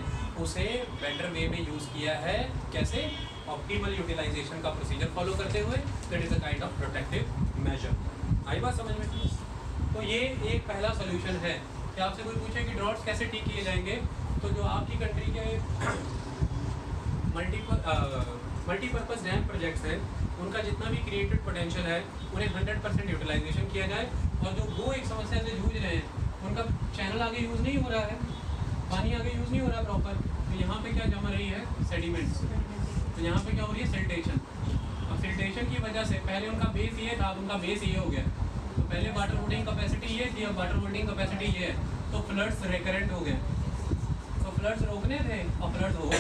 [SPEAKER 1] उसे बेटर वे में यूज़ किया है। कैसे? ऑप्टिमल यूटिलाइजेशन का प्रोसीजर फॉलो करते हुए। That is a kind of protective measure. आई बात समझ में? तो ये एक पहला सोल्यूशन है कि आपसे कोई पूछे कि ड्रॉट्स कैसे ठीक किए जाएंगे, तो जो आपकी कंट्री के मल्टीपर्पज़ डैम प्रोजेक्ट्स हैं उनका जितना भी क्रिएटेड पोटेंशियल है उन्हें 100% यूटिलाइजेशन किया जाए। और जो वो एक समस्या से जूझ रहे हैं उनका चैनल आगे यूज़ नहीं हो रहा है, पानी आगे यूज़ नहीं हो रहा प्रॉपर, तो यहाँ पे क्या जमा रही है? सेडिमेंट्स। तो यहाँ पे क्या हो रही है? सिल्टेशन। और सिल्टेशन की वजह से पहले उनका बेस ये था, अब उनका बेस ये हो गया। तो पहले वाटर होल्डिंग कैपेसिटी ये थी, अब वाटर होल्डिंग कैपेसिटी ये है। तो फ्लड्स रिकरेंट हो गए। तो फ्लड्स रोकने थे और फ्लड्स हो गए।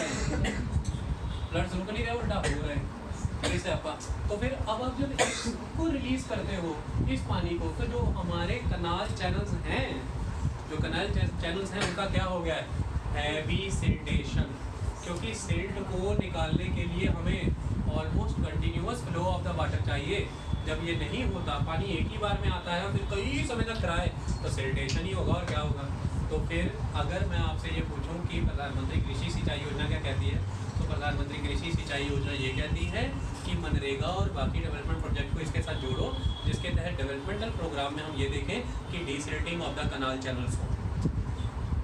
[SPEAKER 1] फ्लड्स रुक नहीं रहे, उल्टा हो रहे इससे आपका। तो फिर अब आप जब इसको रिलीज करते हो इस पानी को, तो जो हमारे कनाल चैनल्स हैं, जो कनाल चैनल्स हैं उनका क्या हो गया है? Heavy siltation. क्योंकि सिल्ट को निकालने के लिए हमें almost continuous flow of the water चाहिए। जब ये नहीं होता, पानी एक ही बार में आता है और फिर कई समय तक कराए, तो सिल्टेशन ही होगा और क्या होगा। तो फिर अगर मैं आपसे ये पूछूं कि प्रधानमंत्री कृषि सिंचाई योजना क्या कहती है, तो प्रधानमंत्री कृषि सिंचाई योजना ये कहती है कि मनरेगा और बाकी डेवलपमेंट प्रोजेक्ट को इसके साथ जोड़ो, जिसके तहत डेवलपमेंटल प्रोग्राम में हम ये देखें कि desilting of the canal channels हो।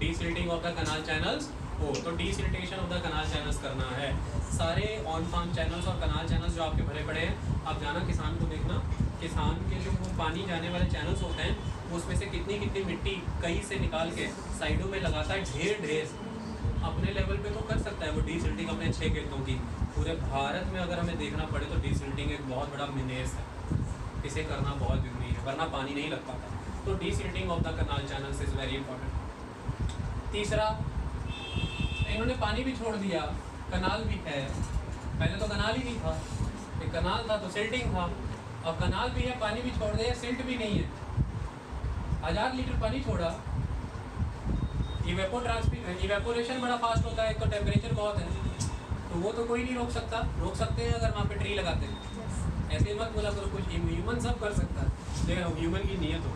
[SPEAKER 1] Desilting of the canal channels हो, तो desiltation of the canal channels करना है। सारे ऑन फार्म चैनल्स और कनाल चैनल्स जो आपके भरे पड़े हैं, आप जाना किसान को देखना, किसान के जो वो पानी जाने वाले चैनल्स होते हैं उसमें से कितनी कितनी मिट्टी कहीं से निकाल के साइडों में लगाता है, ढेर। अपने लेवल पे तो कर सकता है वो डीसिल्टिंग अपने 6 खेतों की। पूरे भारत में अगर हमें देखना पड़े तो डीसिल्टिंग एक बहुत बड़ा मिनेस है, इसे करना बहुत जरूरी है, वरना पानी नहीं लग पाता। तो desilting of the canal channels is very important. तीसरा, इन्होंने पानी भी छोड़ दिया, कनाल भी है। पहले तो कनाल ही नहीं था, एक कनाल था तो सिल्टिंग था, अब कनाल भी है, पानी भी छोड़ दिया, सिल्ट भी नहीं है। 1000 लीटर पानी छोड़ा, इवेपोरेशन बड़ा फास्ट होता है, एक तो टेम्परेचर बहुत है, तो वो तो कोई नहीं रोक सकता। रोक सकते हैं अगर वहाँ पे ट्री लगाते हैं। ऐसे मत बोला करो कुछ ह्यूमन सब कर सकता है, लेकिन ह्यूमन की नीयत हो,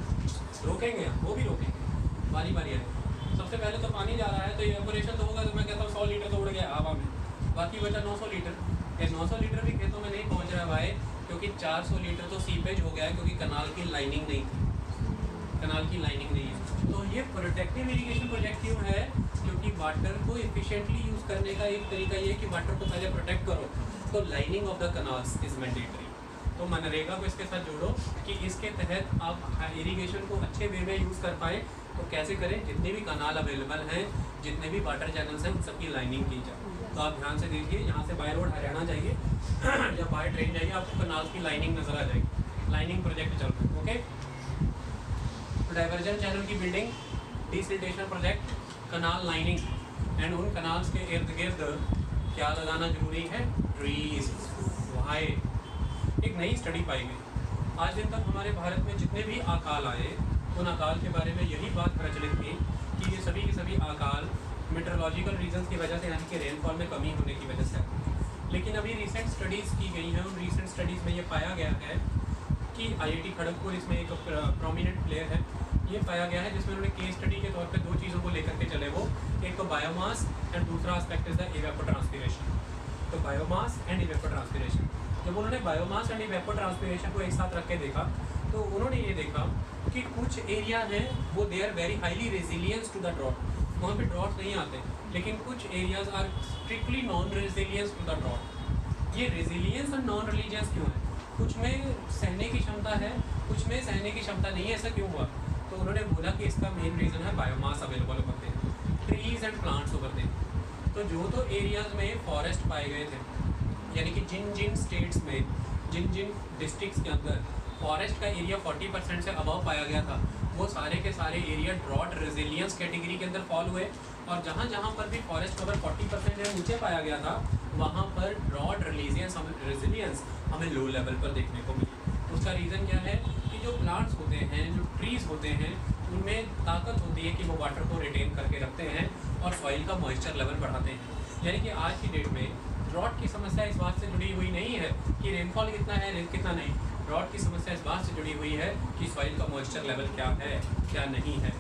[SPEAKER 1] रोकेंगे वो भी रोकेंगे। बारी बारी है। सबसे पहले तो पानी जा रहा है तो इवेपोरेशन तो होगा, तो मैं कहता हूँ 100 लीटर तो उड़ गया हवा में, बाकी बचा 900 लीटर। ये 900 लीटर भी खेतों में नहीं पहुँच रहा है भाई, क्योंकि 400 लीटर तो सीपेज हो गया है, क्योंकि कनाल की लाइनिंग नहीं थी, कनाल की लाइनिंग नहीं है। तो ये प्रोटेक्टिव इरिगेशन प्रोजेक्ट क्यों है? क्योंकि वाटर को एफिशिएंटली यूज़ करने का एक तरीका ये है कि वाटर को पहले प्रोटेक्ट करो, तो lining of the canals is mandatory. तो मनरेगा को इसके साथ जोड़ो कि इसके तहत आप इरिगेशन को अच्छे वे में यूज़ कर पाएँ। तो कैसे करें? जितने भी कनाल अवेलेबल हैं, जितने भी वाटर चैनल्स हैं, उन सबकी लाइनिंग की जाए। तो आप ध्यान से देखिए, यहाँ से बाय रोड हरियाणा जाइए या बाय ट्रेन जाइए, आपको कनाल की लाइनिंग नज़र आ जाएगी। लाइनिंग प्रोजेक्ट चल रहा है। ओके, तो डाइवर्जन चैनल की building, desiltation project, canal lining and उन कनाल्स के इर्द गिर्द क्या लगाना जरूरी है? ट्रीज। वाई? एक नई स्टडी पाई गई। आज दिन तक हमारे भारत में जितने भी अकाल आए, उन अकाल के बारे में यही बात प्रचलित थी कि ये सभी के सभी अकाल मेट्रोलॉजिकल रीजंस की वजह से, यानी कि रेनफॉल में कमी होने की वजह से। लेकिन अभी रिसेंट स्टडीज़ की गई हैं, उन रिसेंट स्टडीज़ में ये पाया गया है कि IIT खड़गपुर इसमें एक प्रोमिनेंट प्लेयर है। ये पाया गया है जिसमें उन्होंने केस स्टडी के तौर पे दो चीज़ों को लेकर के चले। वो एक तो बायोमास एंड दूसरा एस्पेक्ट इज द इवेपोट्रांसपिरेशन। तो बायोमास एंड इवेपोट्रांसपिरेशन, जब उन्होंने बायोमास एंड इवेपोट्रांसपिरेशन को एक साथ रख के देखा, तो उन्होंने ये देखा कि कुछ एरिया हैं वो they are very highly resilience to the drought, वहाँ पे ड्रॉट नहीं आते। लेकिन कुछ areas are strictly non resilience to the drought. ये रेजिलियंस और नॉन रिलीजियंस क्यों है? कुछ में सहने की क्षमता है, कुछ में सहने की क्षमता नहीं है। ऐसा क्यों हुआ? तो उन्होंने बोला कि इसका मेन रीज़न है बायोमास अवेलेबल होते हैं, ट्रीज एंड प्लांट्स होते हैं। तो जो तो एरियाज़ में फॉरेस्ट पाए गए थे, यानी कि जिन जिन स्टेट्स में, जिन जिन डिस्ट्रिक्ट्स के अंदर फॉरेस्ट का एरिया 40% से अबव पाया गया था, वो सारे के सारे एरिया ड्रॉट रेजिलियंस कैटेगरी के अंदर फॉल हुए। और जहाँ जहाँ पर भी फॉरेस्ट कवर 40% से नीचे पाया गया था, वहाँ पर ड्रॉट रेजिलियंस हमें लो लेवल पर देखने को मिली। उसका रीज़न क्या है कि जो प्लांट्स होते हैं, जो ट्रीज़ होते हैं, उनमें ताकत होती है कि वो वाटर को रिटेन करके रखते हैं और सॉइल का मॉइस्चर लेवल बढ़ाते हैं। यानी कि आज की डेट में ड्रॉट की समस्या इस बात से जुड़ी हुई नहीं है कि रेनफॉल कितना है, रेन कितना नहीं। ड्रॉट की समस्या इस बात से जुड़ी हुई है कि सॉइल का मॉइस्चर लेवल क्या है, क्या नहीं है।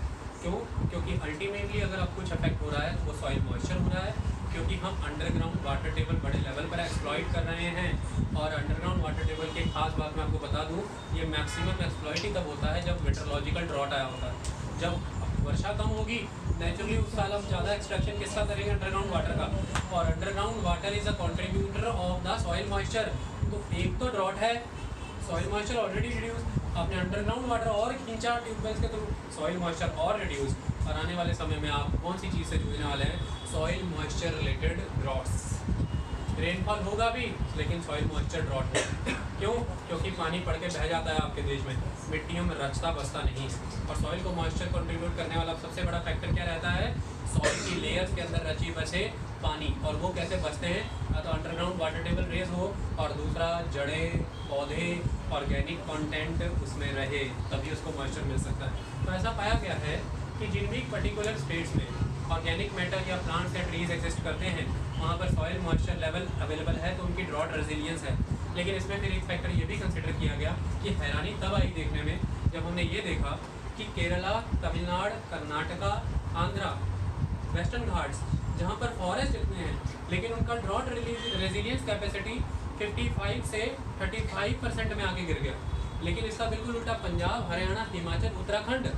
[SPEAKER 1] क्यों? क्योंकि अल्टीमेटली अगर अब कुछ अफेक्ट हो रहा है तो वो सॉइल मॉइस्चर हो रहा है, क्योंकि हम अंडरग्राउंड वाटर टेबल बड़े लेवल पर एक्सप्लॉइट कर रहे हैं। और अंडरग्राउंड वाटर टेबल की एक खास बात मैं आपको बता दूं, ये मैक्सिमम एक्सप्लॉइट ही तब होता है जब मेट्रोलॉजिकल ड्रॉट आया होता है। जब वर्षा कम होगी, नेचुरली उस साल हम ज़्यादा एक्सट्रैक्शन किसका करेंगे? अंडरग्राउंड वाटर का। और underground water is a contributor of the soil moisture. तो एक तो ड्रॉट है, सॉइल मॉइस्चर ऑलरेडी रिड्यूस, आपने अंडरग्राउंड वाटर और खींचा ट्यूबवेल्स के थ्रू, सॉइल मॉइस्चर और रिड्यूस। और आने वाले समय में आप कौन सी चीज़ से जूझने वाले हैं? Soil moisture related droughts. Rainfall होगा भी, लेकिन सॉइल मॉइस्चर ड्रॉट है। क्यों? क्योंकि पानी पड़ के बह जाता है आपके देश में, मिट्टियों में रचता बसता नहीं है। और सॉइल को मॉइस्चर कंट्रीब्यूट करने वाला सबसे बड़ा फैक्टर क्या रहता है? सॉइल की लेयर्स के अंदर रची बसे पानी। और वो कैसे बसते हैं? या तो अंडरग्राउंड वाटर टेबल रेज हो, और दूसरा जड़ें, पौधे, ऑर्गेनिक कंटेंट उसमें रहे, तभी उसको मॉइस्चर मिल सकता है। तो ऐसा पाया गया है कि जिन भी पर्टिकुलर स्टेट्स में ऑर्गेनिक मैटर या प्लांट्स या ट्रीज एग्जिस्ट करते हैं, वहाँ पर सॉइल मॉइस्चर लेवल अवेलेबल है, तो उनकी ड्रॉट रेजिलियंस है। लेकिन इसमें फिर एक फैक्टर ये भी कंसिडर किया गया कि हैरानी तब आई देखने में जब हमने ये देखा कि केरला, तमिलनाडु, कर्नाटका, आंध्रा, वेस्टर्न घाट्स, जहाँ पर फॉरेस्ट इतने हैं, लेकिन उनका ड्रॉट रेजिलियंस कैपेसिटी 55 से 35% में आके गिर गया। लेकिन इसका बिल्कुल उल्टा पंजाब, हरियाणा, हिमाचल, उत्तराखंड,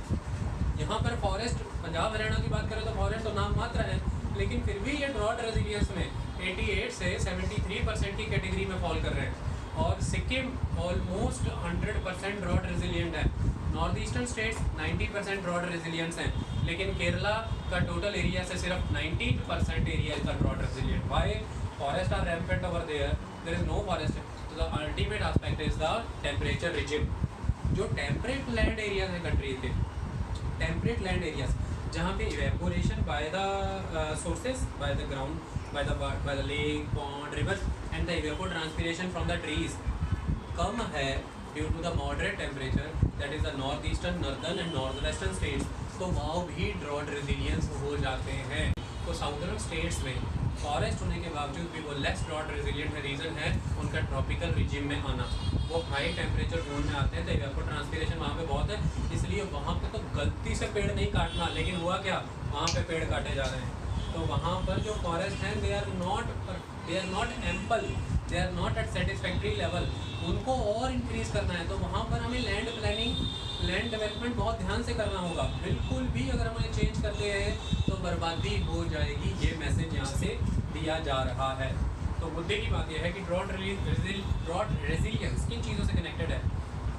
[SPEAKER 1] यहाँ पर फॉरेस्ट, पंजाब हरियाणा की बात करें तो फॉरेस्ट तो नाम मात्र है, लेकिन फिर भी ये ड्रॉट रेजिलियंस में 88 से 73% की कैटेगरी में फॉल कर रहे हैं। और सिक्किम ऑलमोस्ट 100% ड्रॉट रेजिलियंट है। North eastern states 90% drought resilience हैं, लेकिन केरला का टोटल एरिया से सिर्फ 19% area is the drought resilient. Why? Forest are rampant over there is no forest. तो the ultimate aspect is the temperature regime. जो temperate land areas हैं country के, temperate land areas जहाँ पे evaporation by the sources, by the ground, by the lake, pond, rivers and the evapotranspiration from the trees कम है due to the moderate temperature that is the northeastern, northern and northwestern states, तो वहाँ भी drought resilience हो जाते हैं। तो southern states में forest होने के बावजूद भी वो लेस ड्रॉट रेजिलियंट है। रीज़न है उनका ट्रॉपिकल रिजिम में आना, वो हाई टेम्परेचर जोन में आते हैं, तो इवेपोट्रांसपिरेशन वहाँ पे बहुत है, इसलिए वहाँ पे तो गलती से पेड़ नहीं काटना, लेकिन हुआ क्या, वहाँ पे पेड़ काटे जा रहे हैं। तो वहाँ पर जो फॉरेस्ट हैं they are not ample, they are not at satisfactory level, उनको और इंक्रीज़ करना है। तो वहाँ पर हमें लैंड प्लानिंग लैंड डेवलपमेंट बहुत ध्यान से करना होगा। बिल्कुल भी अगर हम उन्हें चेंज करते हैं तो बर्बादी हो जाएगी। ये मैसेज यहाँ से दिया जा रहा है। तो मुद्दे की बात यह है कि ड्रॉट रेजिलियंस किन चीज़ों से कनेक्टेड है।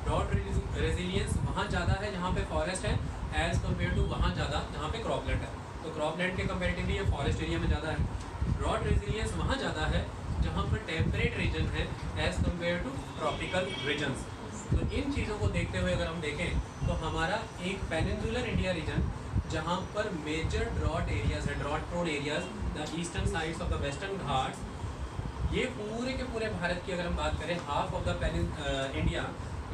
[SPEAKER 1] ड्रॉट रेजिलियंस वहाँ ज़्यादा है जहाँ पे फॉरेस्ट है, एज़ कम्पेयर टू वहाँ ज़्यादा जहाँ पे क्रॉपलैंड है। तो क्रॉपलैंड के कंपेरेटिवली ये फॉरेस्ट एरिया में ज़्यादा है। ड्रॉट रेजिलियंस वहाँ ज़्यादा है जहाँ पर टेम्परेट रीजन है as compare to tropical regions. तो इन चीज़ों को देखते हुए अगर हम देखें तो हमारा एक पेनिनसुलर इंडिया रीजन जहाँ पर मेजर ड्रॉट एरियाज है, drought prone areas, the eastern sides of the western Ghats, ये पूरे के पूरे भारत की अगर हम बात करें हाफ ऑफ द इंडिया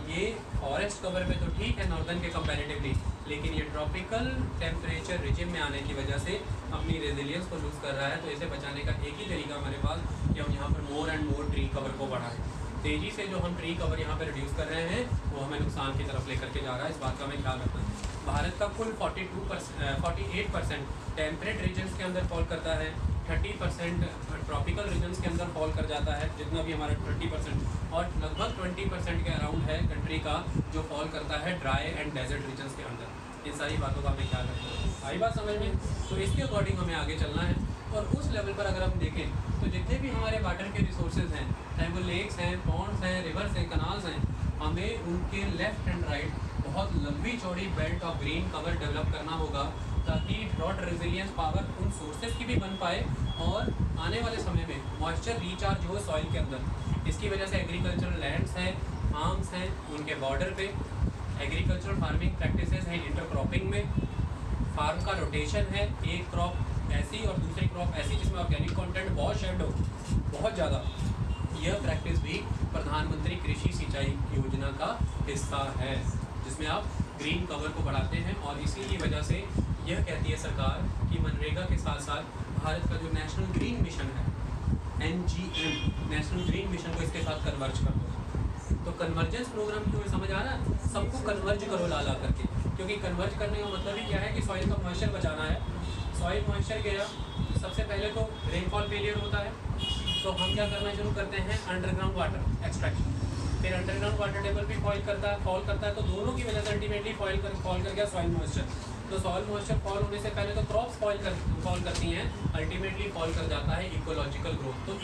[SPEAKER 1] ये फॉरेस्ट कवर में तो ठीक है नॉर्दर्न के कंपैरेटिवली, लेकिन ये ट्रॉपिकल टेम्परेचर रिजिम में आने की वजह से अपनी रेजिलियंस को लूज़ कर रहा है। तो इसे बचाने का एक ही तरीका हमारे पास कि हम यहाँ पर more and more tree cover को बढ़ाएं। तेज़ी से जो हम ट्री कवर यहाँ पर रिड्यूस कर रहे हैं वो हमें नुकसान की तरफ लेकर के जा रहा है। इस बात का हमें ख्याल रखना है। भारत का कुल 48% टेम्परेट रीजन्स के अंदर फॉल करता है, 30% ट्रॉपिकल रीजन्स के अंदर फॉल कर जाता है, जितना भी हमारा 20%, और लगभग 20% के अराउंड है कंट्री का जो फॉल करता है ड्राई एंड डेजर्ट रीजन्स के अंदर। इन सारी बातों का हमें ख्याल रखना है। आई बात समझ में? तो इसके अकॉर्डिंग हमें आगे चलना है। और उस लेवल पर अगर हम देखें तो जितने भी हमारे वाटर के रिसोर्सेज हैं, चाहे वो लेक्स हैं, पॉन्ड्स हैं, रिवर्स हैं, कनाल्स हैं, हमें उनके लेफ़्ट एंड राइट बहुत लंबी चौड़ी belt of green cover develop करना होगा ताकि ड्रॉट रेजिलियंस पावर उन सोर्सेज की भी बन पाए और आने वाले समय में मॉइस्चर रिचार्ज हो सॉइल के अंदर। इसकी वजह से एग्रीकल्चरल लैंड्स हैं, फार्म्स हैं, उनके बॉर्डर पे एग्रीकल्चरल फार्मिंग प्रैक्टिसेस हैं, इंटरक्रॉपिंग में फार्म का रोटेशन है, एक क्रॉप ऐसी और दूसरी क्रॉप ऐसी जिसमें ऑर्गेनिक कंटेंट बहुत शेड हो, बहुत ज़्यादा। यह प्रैक्टिस भी प्रधानमंत्री कृषि सिंचाई योजना का हिस्सा है जिसमें आप ग्रीन कवर को बढ़ाते हैं। और इसी की वजह से यह कहती है सरकार कि मनरेगा के साथ साथ भारत का जो नेशनल ग्रीन मिशन है NGM, नेशनल ग्रीन मिशन को इसके साथ कन्वर्ज कर दो। तो कन्वर्जेंस प्रोग्राम की हमें समझ आ रहा है, सबको कन्वर्ज करो ला करके, क्योंकि कन्वर्ज करने का मतलब ही क्या है कि सॉइल का मॉइस्चर बचाना है। सॉइल मॉइस्चर गया, सबसे पहले तो रेनफॉल फेलियर होता है, तो हम क्या करना शुरू करते हैं, अंडरग्राउंड वाटर एक्सट्रैक्शन। फिर अंडरग्राउंड वाटर टेबल भी फॉल करता है, तो दोनों की वजह से अल्टीमेटली फॉल कर गया सॉइल मॉइस्चर। तो सॉइल मॉइस्चर फॉल होने से पहले तो क्रॉप्स फॉल करती हैं, अल्टीमेटली फॉल कर जाता है इकोलॉजिकल ग्रोथ, तो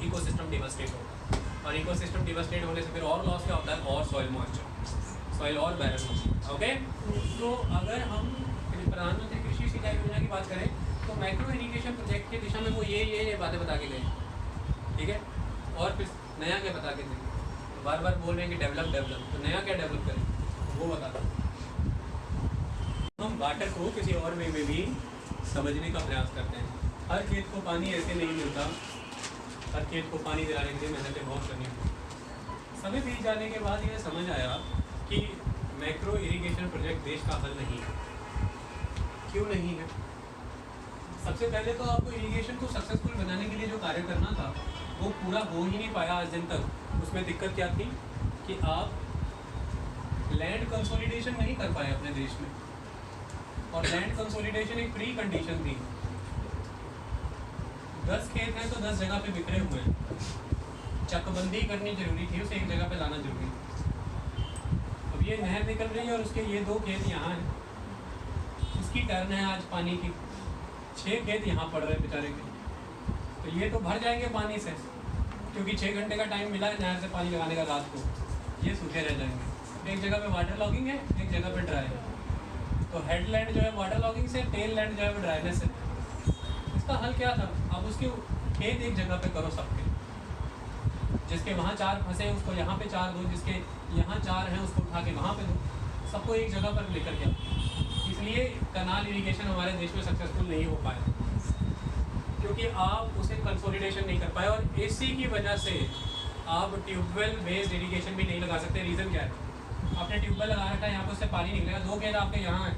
[SPEAKER 1] इकोसिस्टम डिवास्टेट होता है। और इकोसिस्टम डिवास्टेट होने से फिर और लॉस क्या होता है, और सॉइल मॉइस्चर, सॉइल और बैरन होती है। ओके, तो अगर हम प्रधानमंत्री कृषि सिंचाई योजना की बात करें तो माइक्रो इरिगेशन प्रोजेक्ट की दिशा में वो ये बातें बता के गए, ठीक है। और फिर नया क्या बता के देंगे, तो बार बार बोल रहे हैं कि डेवलप, तो नया क्या डेवलप करें वो बता दो। हम वाटर को किसी और वे में भी समझने का प्रयास करते हैं। हर खेत को पानी ऐसे नहीं मिलता, हर खेत को पानी दिलाने के लिए मेहनतें बहुत करनी होती। समय बीत जाने के बाद यह समझ आया कि मैक्रो इरिगेशन प्रोजेक्ट देश का हल नहीं है। क्यों नहीं है? सबसे पहले तो आपको इरिगेशन को सक्सेसफुल बनाने के लिए जो कार्य करना था वो पूरा हो ही नहीं पाया आज दिन तक। उसमें दिक्कत क्या थी कि आप लैंड कंसोलिडेशन नहीं कर पाए अपने देश में, और लैंड कंसोलिडेशन एक प्री कंडीशन थी। 10 खेत हैं तो 10 जगह पे बिखरे हुए हैं, चकबंदी करनी जरूरी थी, उसे एक जगह पे लाना जरूरी था। अब ये नहर निकल रही है और उसके ये 2 खेत यहाँ हैं, उसकी टर्न है आज पानी की, 6 खेत यहाँ पड़ रहे हैं बेचारे के, तो ये तो भर जाएंगे पानी से, क्योंकि 6 घंटे का टाइम मिला है नहर से पानी लगाने का रात को, ये सूखे रह जाएंगे। एक जगह पे वाटर लॉगिंग है, एक जगह पे ड्राई है, तो हेडलैंड जो है वाटर लॉगिंग से, टेल लैंड जो है वो ड्राइनेस से। इसका हल क्या था, आप उसके खेत एक जगह पे करो सबके, जिसके वहाँ 4 फंसे उसको यहाँ पे 4 दो, जिसके यहाँ 4 हैं उसको उठा के वहाँ पे दो, सबको एक जगह पर लेकर के आओ। इसलिए कनाल इरिगेशन हमारे देश में सक्सेसफुल नहीं हो पाया, क्योंकि आप उसे कंसोलिडेशन नहीं कर पाए, और इसी की वजह से आप ट्यूबवेल बेस्ड इरिगेशन भी नहीं लगा सकते। रीज़न क्या है, आपने ट्यूबवेल लगा रखा है, यहाँ पर उससे पानी निकलेगा, 2 खेत आपके यहाँ हैं,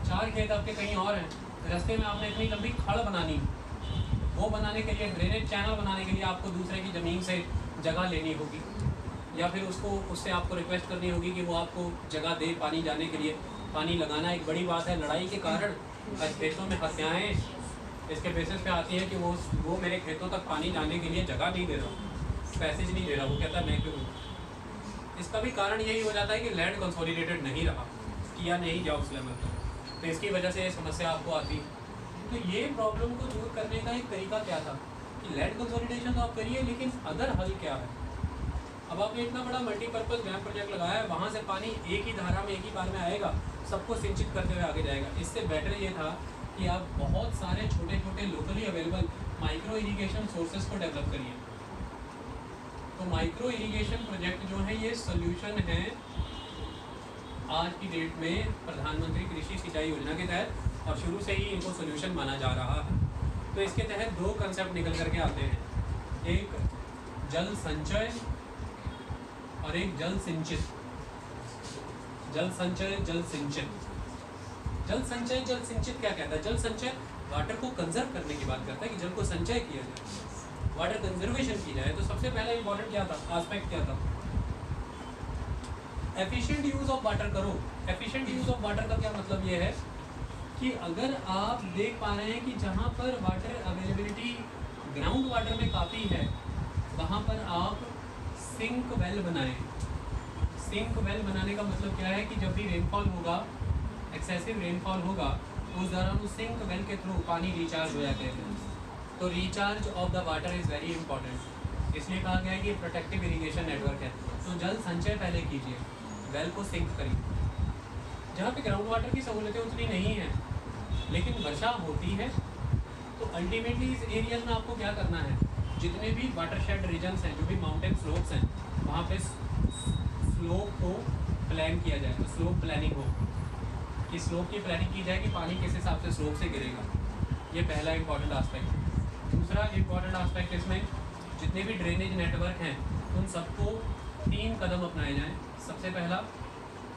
[SPEAKER 1] 4 खेत आपके कहीं और हैं, रास्ते में आपने इतनी लंबी खड़ बनानी, वो बनाने के लिए, ड्रेनेज चैनल बनाने के लिए आपको दूसरे की ज़मीन से जगह लेनी होगी, या फिर उससे आपको रिक्वेस्ट करनी होगी कि वो आपको जगह दे पानी जाने के लिए। पानी लगाना एक बड़ी बात है। लड़ाई के कारण आज खेतों में हत्याएँ इसके बेसिस पे आती है कि वो मेरे खेतों तक पानी जाने के लिए जगह नहीं दे रहा, पैसेज नहीं दे रहा, वो कहता है मैं क्यों। इसका भी कारण यही हो जाता है कि लैंड कंसोलिडेटेड नहीं रहा, किया नहीं गया उस लेवल पर, तो इसकी वजह से ये समस्या आपको आती है। तो ये प्रॉब्लम को दूर करने का एक तरीका क्या था कि लैंड कंसोलिडेशन तो आप करिए, लेकिन अदर हल क्या है। अब आपने इतना बड़ा मल्टीपर्पज़ डैम प्रोजेक्ट लगाया है, वहाँ से पानी एक ही धारा में एक ही बार में आएगा, सबको सिंचित करते हुए आगे जाएगा। इससे बेटर ये था कि आप बहुत सारे छोटे छोटे locally available micro irrigation sources को डेवलप करिए। तो माइक्रो इरिगेशन प्रोजेक्ट जो है ये सोल्यूशन है आज की डेट में प्रधानमंत्री कृषि सिंचाई योजना के तहत, और शुरू से ही इनको सोल्यूशन माना जा रहा है। तो इसके तहत दो कंसेप्ट निकल करके आते हैं, एक जल संचय और एक जल सिंचित। जल संचय जल सिंचित। जल संचय जल सिंचित क्या कहता है? जल संचय वाटर को कंजर्व करने की बात करता है कि जल को संचय किया जाए, वाटर कंजर्वेशन की जाए। तो सबसे पहला इंपॉर्टेंट क्या था, एस्पेक्ट क्या था? एफिशिएंट यूज ऑफ वाटर करो। एफिशिएंट यूज ऑफ वाटर का क्या मतलब ये है कि अगर आप देख पा रहे हैं कि जहाँ पर वाटर अवेलेबिलिटी ग्राउंड वाटर में काफ़ी है, वहाँ पर आप सिंक वेल बनाएं। सिंक वेल बनाने का मतलब क्या है कि जब भी रेनफॉल होगा, एक्सेसिव रेनफॉल होगा, उस दौरान उस सिंक वेल के थ्रू पानी रिचार्ज हो जाते हैं। तो recharge of the water is very important, इसलिए कहा गया है कि प्रोटेक्टिव इरिगेशन नेटवर्क है। तो जल संचय पहले कीजिए, वेल को सिंक करिए। जहाँ पे ग्राउंड वाटर की सहूलतें उतनी नहीं हैं लेकिन वर्षा होती है, तो अल्टीमेटली इस एरियाज में आपको क्या करना है, जितने भी वाटरशेड रीजन्स हैं, जो भी माउंटेन स्लोप्स हैं, वहाँ पे स्लोप को प्लान किया जाए। तो स्लोप प्लानिंग हो कि स्लोप की प्लानिंग की जाए कि पानी किस हिसाब से स्लोप से गिरेगा। ये पहला इंपॉर्टेंट आस्पेक्ट। दूसरा इंपॉर्टेंट आस्पेक्ट इसमें जितने भी ड्रेनेज नेटवर्क हैं उन सबको 3 कदम अपनाए जाएँ। सबसे पहला,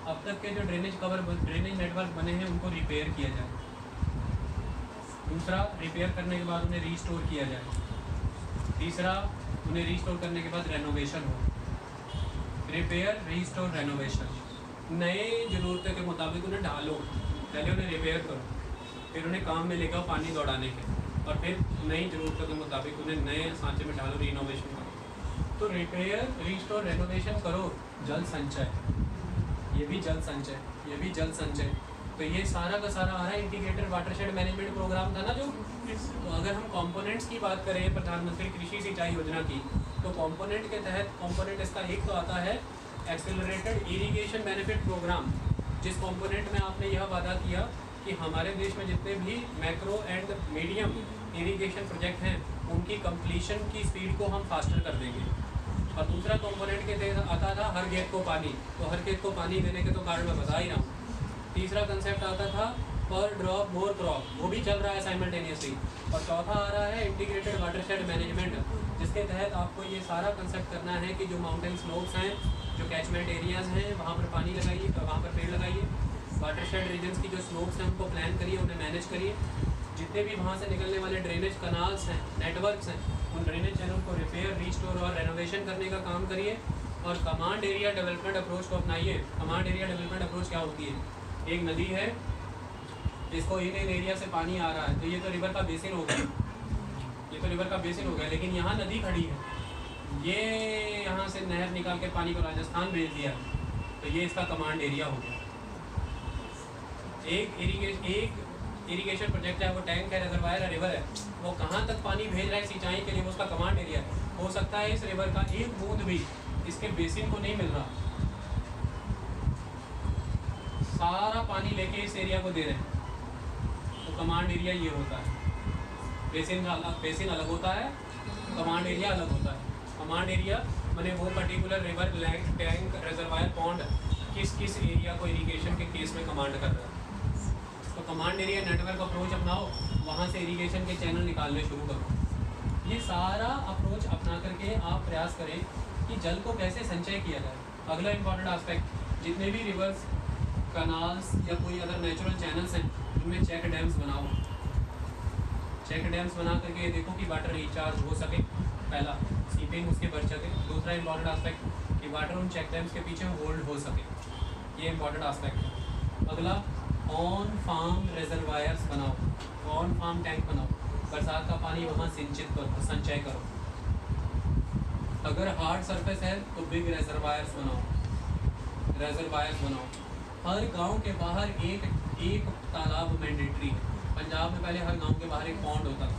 [SPEAKER 1] अब तक के जो ड्रेनेज नेटवर्क बने हैं उनको रिपेयर किया जाए। दूसरा, रिपेयर करने के बाद उन्हें रीस्टोर किया जाए। तीसरा, उन्हें रीस्टोर करने के बाद रेनोवेशन हो। Repair, restore, renovation. नए ज़रूरतों के मुताबिक उन्हें ढालो, पहले उन्हें रिपेयर करो, फिर उन्हें काम में लेकर पानी दौड़ाने के, और फिर नई ज़रूरतों के मुताबिक उन्हें नए सांचे में ढालो, रिनोवेशन करो। तो रिपेयर, रीस्टोर, रेनोवेशन करो, जल संचय, ये भी जल संचय, ये भी जल संचय। तो ये सारा का सारा आ रहा है इंटीग्रेटेड वाटरशेड मैनेजमेंट प्रोग्राम था ना जो। तो अगर हम कंपोनेंट्स की बात करें प्रधानमंत्री कृषि सिंचाई योजना की, तो कंपोनेंट के तहत कंपोनेंट इसका एक तो आता है एक्सेलरेटेड इरिगेशन बेनिफिट प्रोग्राम, जिस कंपोनेंट में आपने यह वादा किया कि हमारे देश में जितने भी macro and medium irrigation project हैं उनकी कंप्लीशन की स्पीड को हम फास्टर कर देंगे। और दूसरा कंपोनेंट के तहत आता था हर खेत को पानी, तो हर खेत को पानी देने के तो कारण मैं बता ही रहा हूँ। तीसरा कंसेप्ट आता था पर ड्रॉप मोर क्रॉप, वो भी चल रहा है साइमल्टेनियसली। और चौथा आ रहा है इंटीग्रेटेड वाटरशेड मैनेजमेंट, जिसके तहत आपको ये सारा कंसेप्ट करना है कि जो माउंटेन स्लोप्स हैं, जो कैचमेंट एरियाज़ हैं, वहाँ पर पानी लगाइए, वहाँ पर पेड़ लगाइए। वाटरशेड रीजन्स की जो स्लोप्स हैं उनको प्लान करिए, उन्हें मैनेज करिए। जितने भी वहाँ से निकलने वाले ड्रेनेज कनाल्स हैं, नेटवर्क्स हैं, उन ड्रेनेज चैनल को रिपेयर, रीस्टोर और रेनोवेशन करने का काम करिए। और कमांड एरिया डेवलपमेंट अप्रोच को अपनाइए। कमांड एरिया डेवलपमेंट अप्रोच क्या होती है? एक नदी है जिसको इन एरिया से पानी आ रहा है, तो ये तो रिवर का बेसिन हो गया, ये तो रिवर का बेसिन हो गया, लेकिन यहाँ नदी खड़ी है, ये यहाँ से नहर निकाल के पानी को राजस्थान भेज दिया, तो ये इसका कमांड एरिया हो गया। एक इरिगेशन प्रोजेक्ट है, वो टैंक है, रिजर्वायर है, रिवर है, वो कहाँ तक पानी भेज रहा है सिंचाई के लिए, वो उसका कमांड एरिया है। हो सकता है इस रिवर का एक बूंद भी इसके बेसिन को नहीं मिल रहा, सारा पानी लेके इस एरिया को दे रहे हैं, तो कमांड एरिया ये होता है। बेसिन अलग होता है, कमांड एरिया अलग होता है। कमांड एरिया माने वो particular river, lake, tank, reservoir, pond किस एरिया को इरिगेशन के केस में कमांड कर रहा है। तो कमांड एरिया नेटवर्क अप्रोच अपनाओ, वहाँ से इरिगेशन के चैनल निकालने शुरू करो। ये सारा अप्रोच अपना करके आप प्रयास करें कि जल को कैसे संचय किया जाए। अगला इंपॉर्टेंट आस्पेक्ट, जितने भी रिवर्स, कनाल्स या कोई अदर नेचुरल चैनल्स हैं उनमें चेक डैम्स बनाओ। चेक डैम्स बना करके देखो कि वाटर रिचार्ज हो सके, पहला सीपिंग उसके बच सके। दूसरा इंपॉर्टेंट आस्पेक्ट कि वाटर उन चेक डैम्स के पीछे होल्ड हो सके, ये इंपॉर्टेंट आस्पेक्ट है। अगला, ऑन फार्म रिजर्वायर्स बनाओ, ऑन फार्म टैंक बनाओ, बरसात का पानी वहाँ सिंचित करो, संचय करो। अगर हार्ड सरफेस है तो बिग रिजर्वायर्स बनाओ, रेजरवायर्स बनाओ। हर गांव के बाहर एक तालाब मैंडेटरी है। पंजाब में पहले हर गांव के बाहर एक पॉन्ड होता था,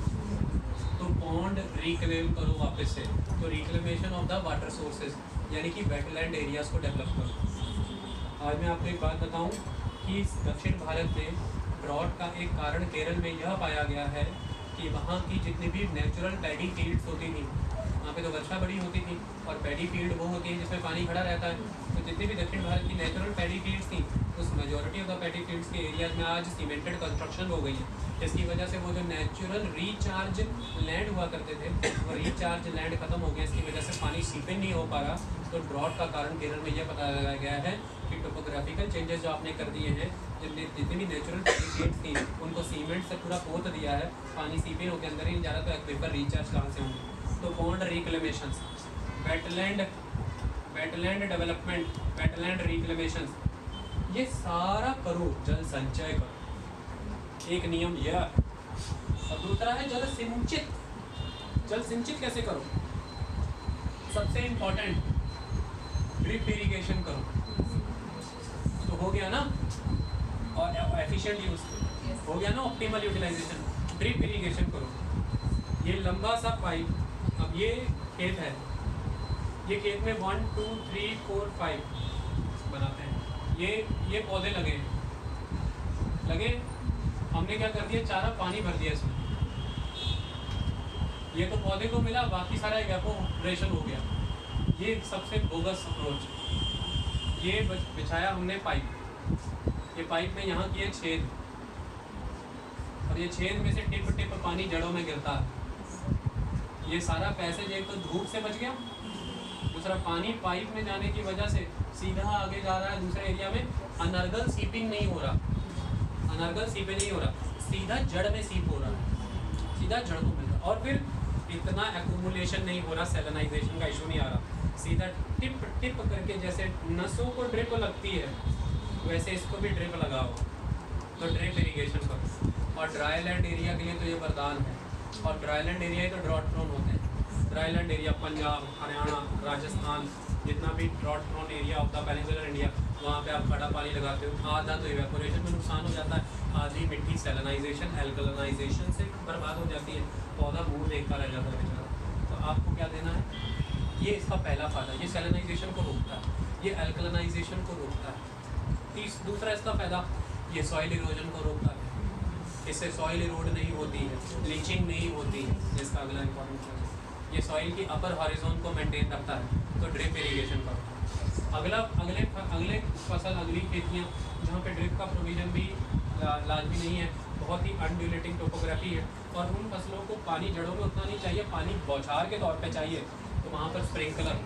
[SPEAKER 1] तो पॉन्ड रिक्लेम करो वापस से। तो reclamation of the water sources यानी कि वेटलैंड एरियाज को डेवलप करो। आज मैं आपको एक बात बताऊं कि दक्षिण भारत में ड्रॉट का एक कारण केरल में यह पाया गया है कि वहाँ की जितनी भी नेचुरल पैडी फील्ड्स होती थी, वहाँ पे तो वर्षा बड़ी होती थी, और पैडी फील्ड वो होती है जिसमें पानी खड़ा रहता है। तो जितनी भी दक्षिण भारत की नेचुरल पैडी फील्ड्स थी, उस majority of the paddy fields के एरियाज में आज सीमेंटेड कंस्ट्रक्शन हो गई है, जिसकी वजह से वो जो नेचुरल रिचार्ज लैंड हुआ करते थे, वो रिचार्ज लैंड खत्म हो गया। इसकी वजह से पानी सीपेज नहीं हो पा रहा। तो ड्रॉट का कारण केरल में यह पता लगाया गया है कि टोपोग्राफिकल चेंजेस जो आपने कर दिए हैं, जितनी भी नेचुरल पैडी फील्ड्स थी उनको सीमेंट से पूरा पोत दिया है, पानी सीपेज होकर अंदर ही नहीं जा रहा, तो एक्विफर रिचार्ज कहाँ से होंगे। तो pond reclamation, wetland development, wetland reclamation, ये सारा करो, जल संचय करो। एक नियम यह, और दूसरा है जल सिंचित। जल सिंचित कैसे करो? सबसे इम्पोर्टेंट ड्रिप इरिगेशन करो। तो हो गया ना, और एफिशिएंट यूज हो गया ना, ऑप्टिमल यूटिलाइजेशन। ड्रिप इरिगेशन करो। ये लंबा सा पाइप, अब ये खेत है, ये खेत में 1 2 3 4 5 बनाते हैं। ये पौधे लगे, हमने क्या कर दिया, चारा पानी भर दिया इसमें। ये तो पौधे को मिला, बाकी सारा इवेपोरेशन हो गया। ये सबसे बोगस अप्रोच। ये बिछाया हमने पाइप, ये पाइप में यहाँ किए छेद, और ये छेद में से टिप टिप पानी जड़ों में गिरता है। ये सारा पैसेज एक तो धूप से बच गया, दूसरा पानी पाइप में जाने की वजह से सीधा आगे जा रहा है दूसरे एरिया में। अनर्गल सीपिंग नहीं हो रहा, सीधा जड़ में सीप हो रहा है, सीधा जड़ को मिल रहा है। और फिर इतना एक्यूमुलेशन नहीं हो रहा, सेलेनाइजेशन का इशू नहीं आ रहा। सीधा टिप टिप करके, जैसे नसों को ड्रिप लगती है वैसे इसको भी ड्रिप लगाओ। तो ड्रिप इरिगेशन करो। और ड्राई लैंड एरिया के लिए तो ये वरदान है, और ड्राई लैंड एरिया ही तो ड्रॉट प्रोन होते हैं। Dry land area Punjab, Haryana, Rajasthan, जितना भी drought prone area of the peninsular India, वहाँ पे आप खड़ा पानी लगाते हो। आधा तो इवेपोरेशन में नुकसान हो जाता है, आधी मिट्टी सेलेनाइजेशन एल्कलाइजेशन से बर्बाद हो जाती है, पौधा मुँह देखता रह जाता है बेचारा। तो आपको क्या देना है, ये इसका पहला फ़ायदा, ये सेलेनाइजेशन को रोकता है, ये एल्कलाइजेशन को रोकता है। दूसरा इसका फ़ायदा, ये सॉइल इरोजन को रोकता है, इससे सॉइल इरोड नहीं होती है, लीचिंग नहीं होती है, जिसका अगला इंपॉर्टेंट है। ये सॉइल की अपर हॉरिजॉन को मेंटेन रखता है। तो ड्रिप इरिगेशन करो। अगले फसल, अगली खेतियाँ जहाँ पे ड्रिप का प्रोविज़न भी लाजमी नहीं है, बहुत ही अनड्यूलेटिंग टोपोग्राफी है, और उन फसलों को पानी जड़ों में उतना नहीं चाहिए, पानी बौछार के तौर पे चाहिए, तो वहाँ पर स्प्रिंकलर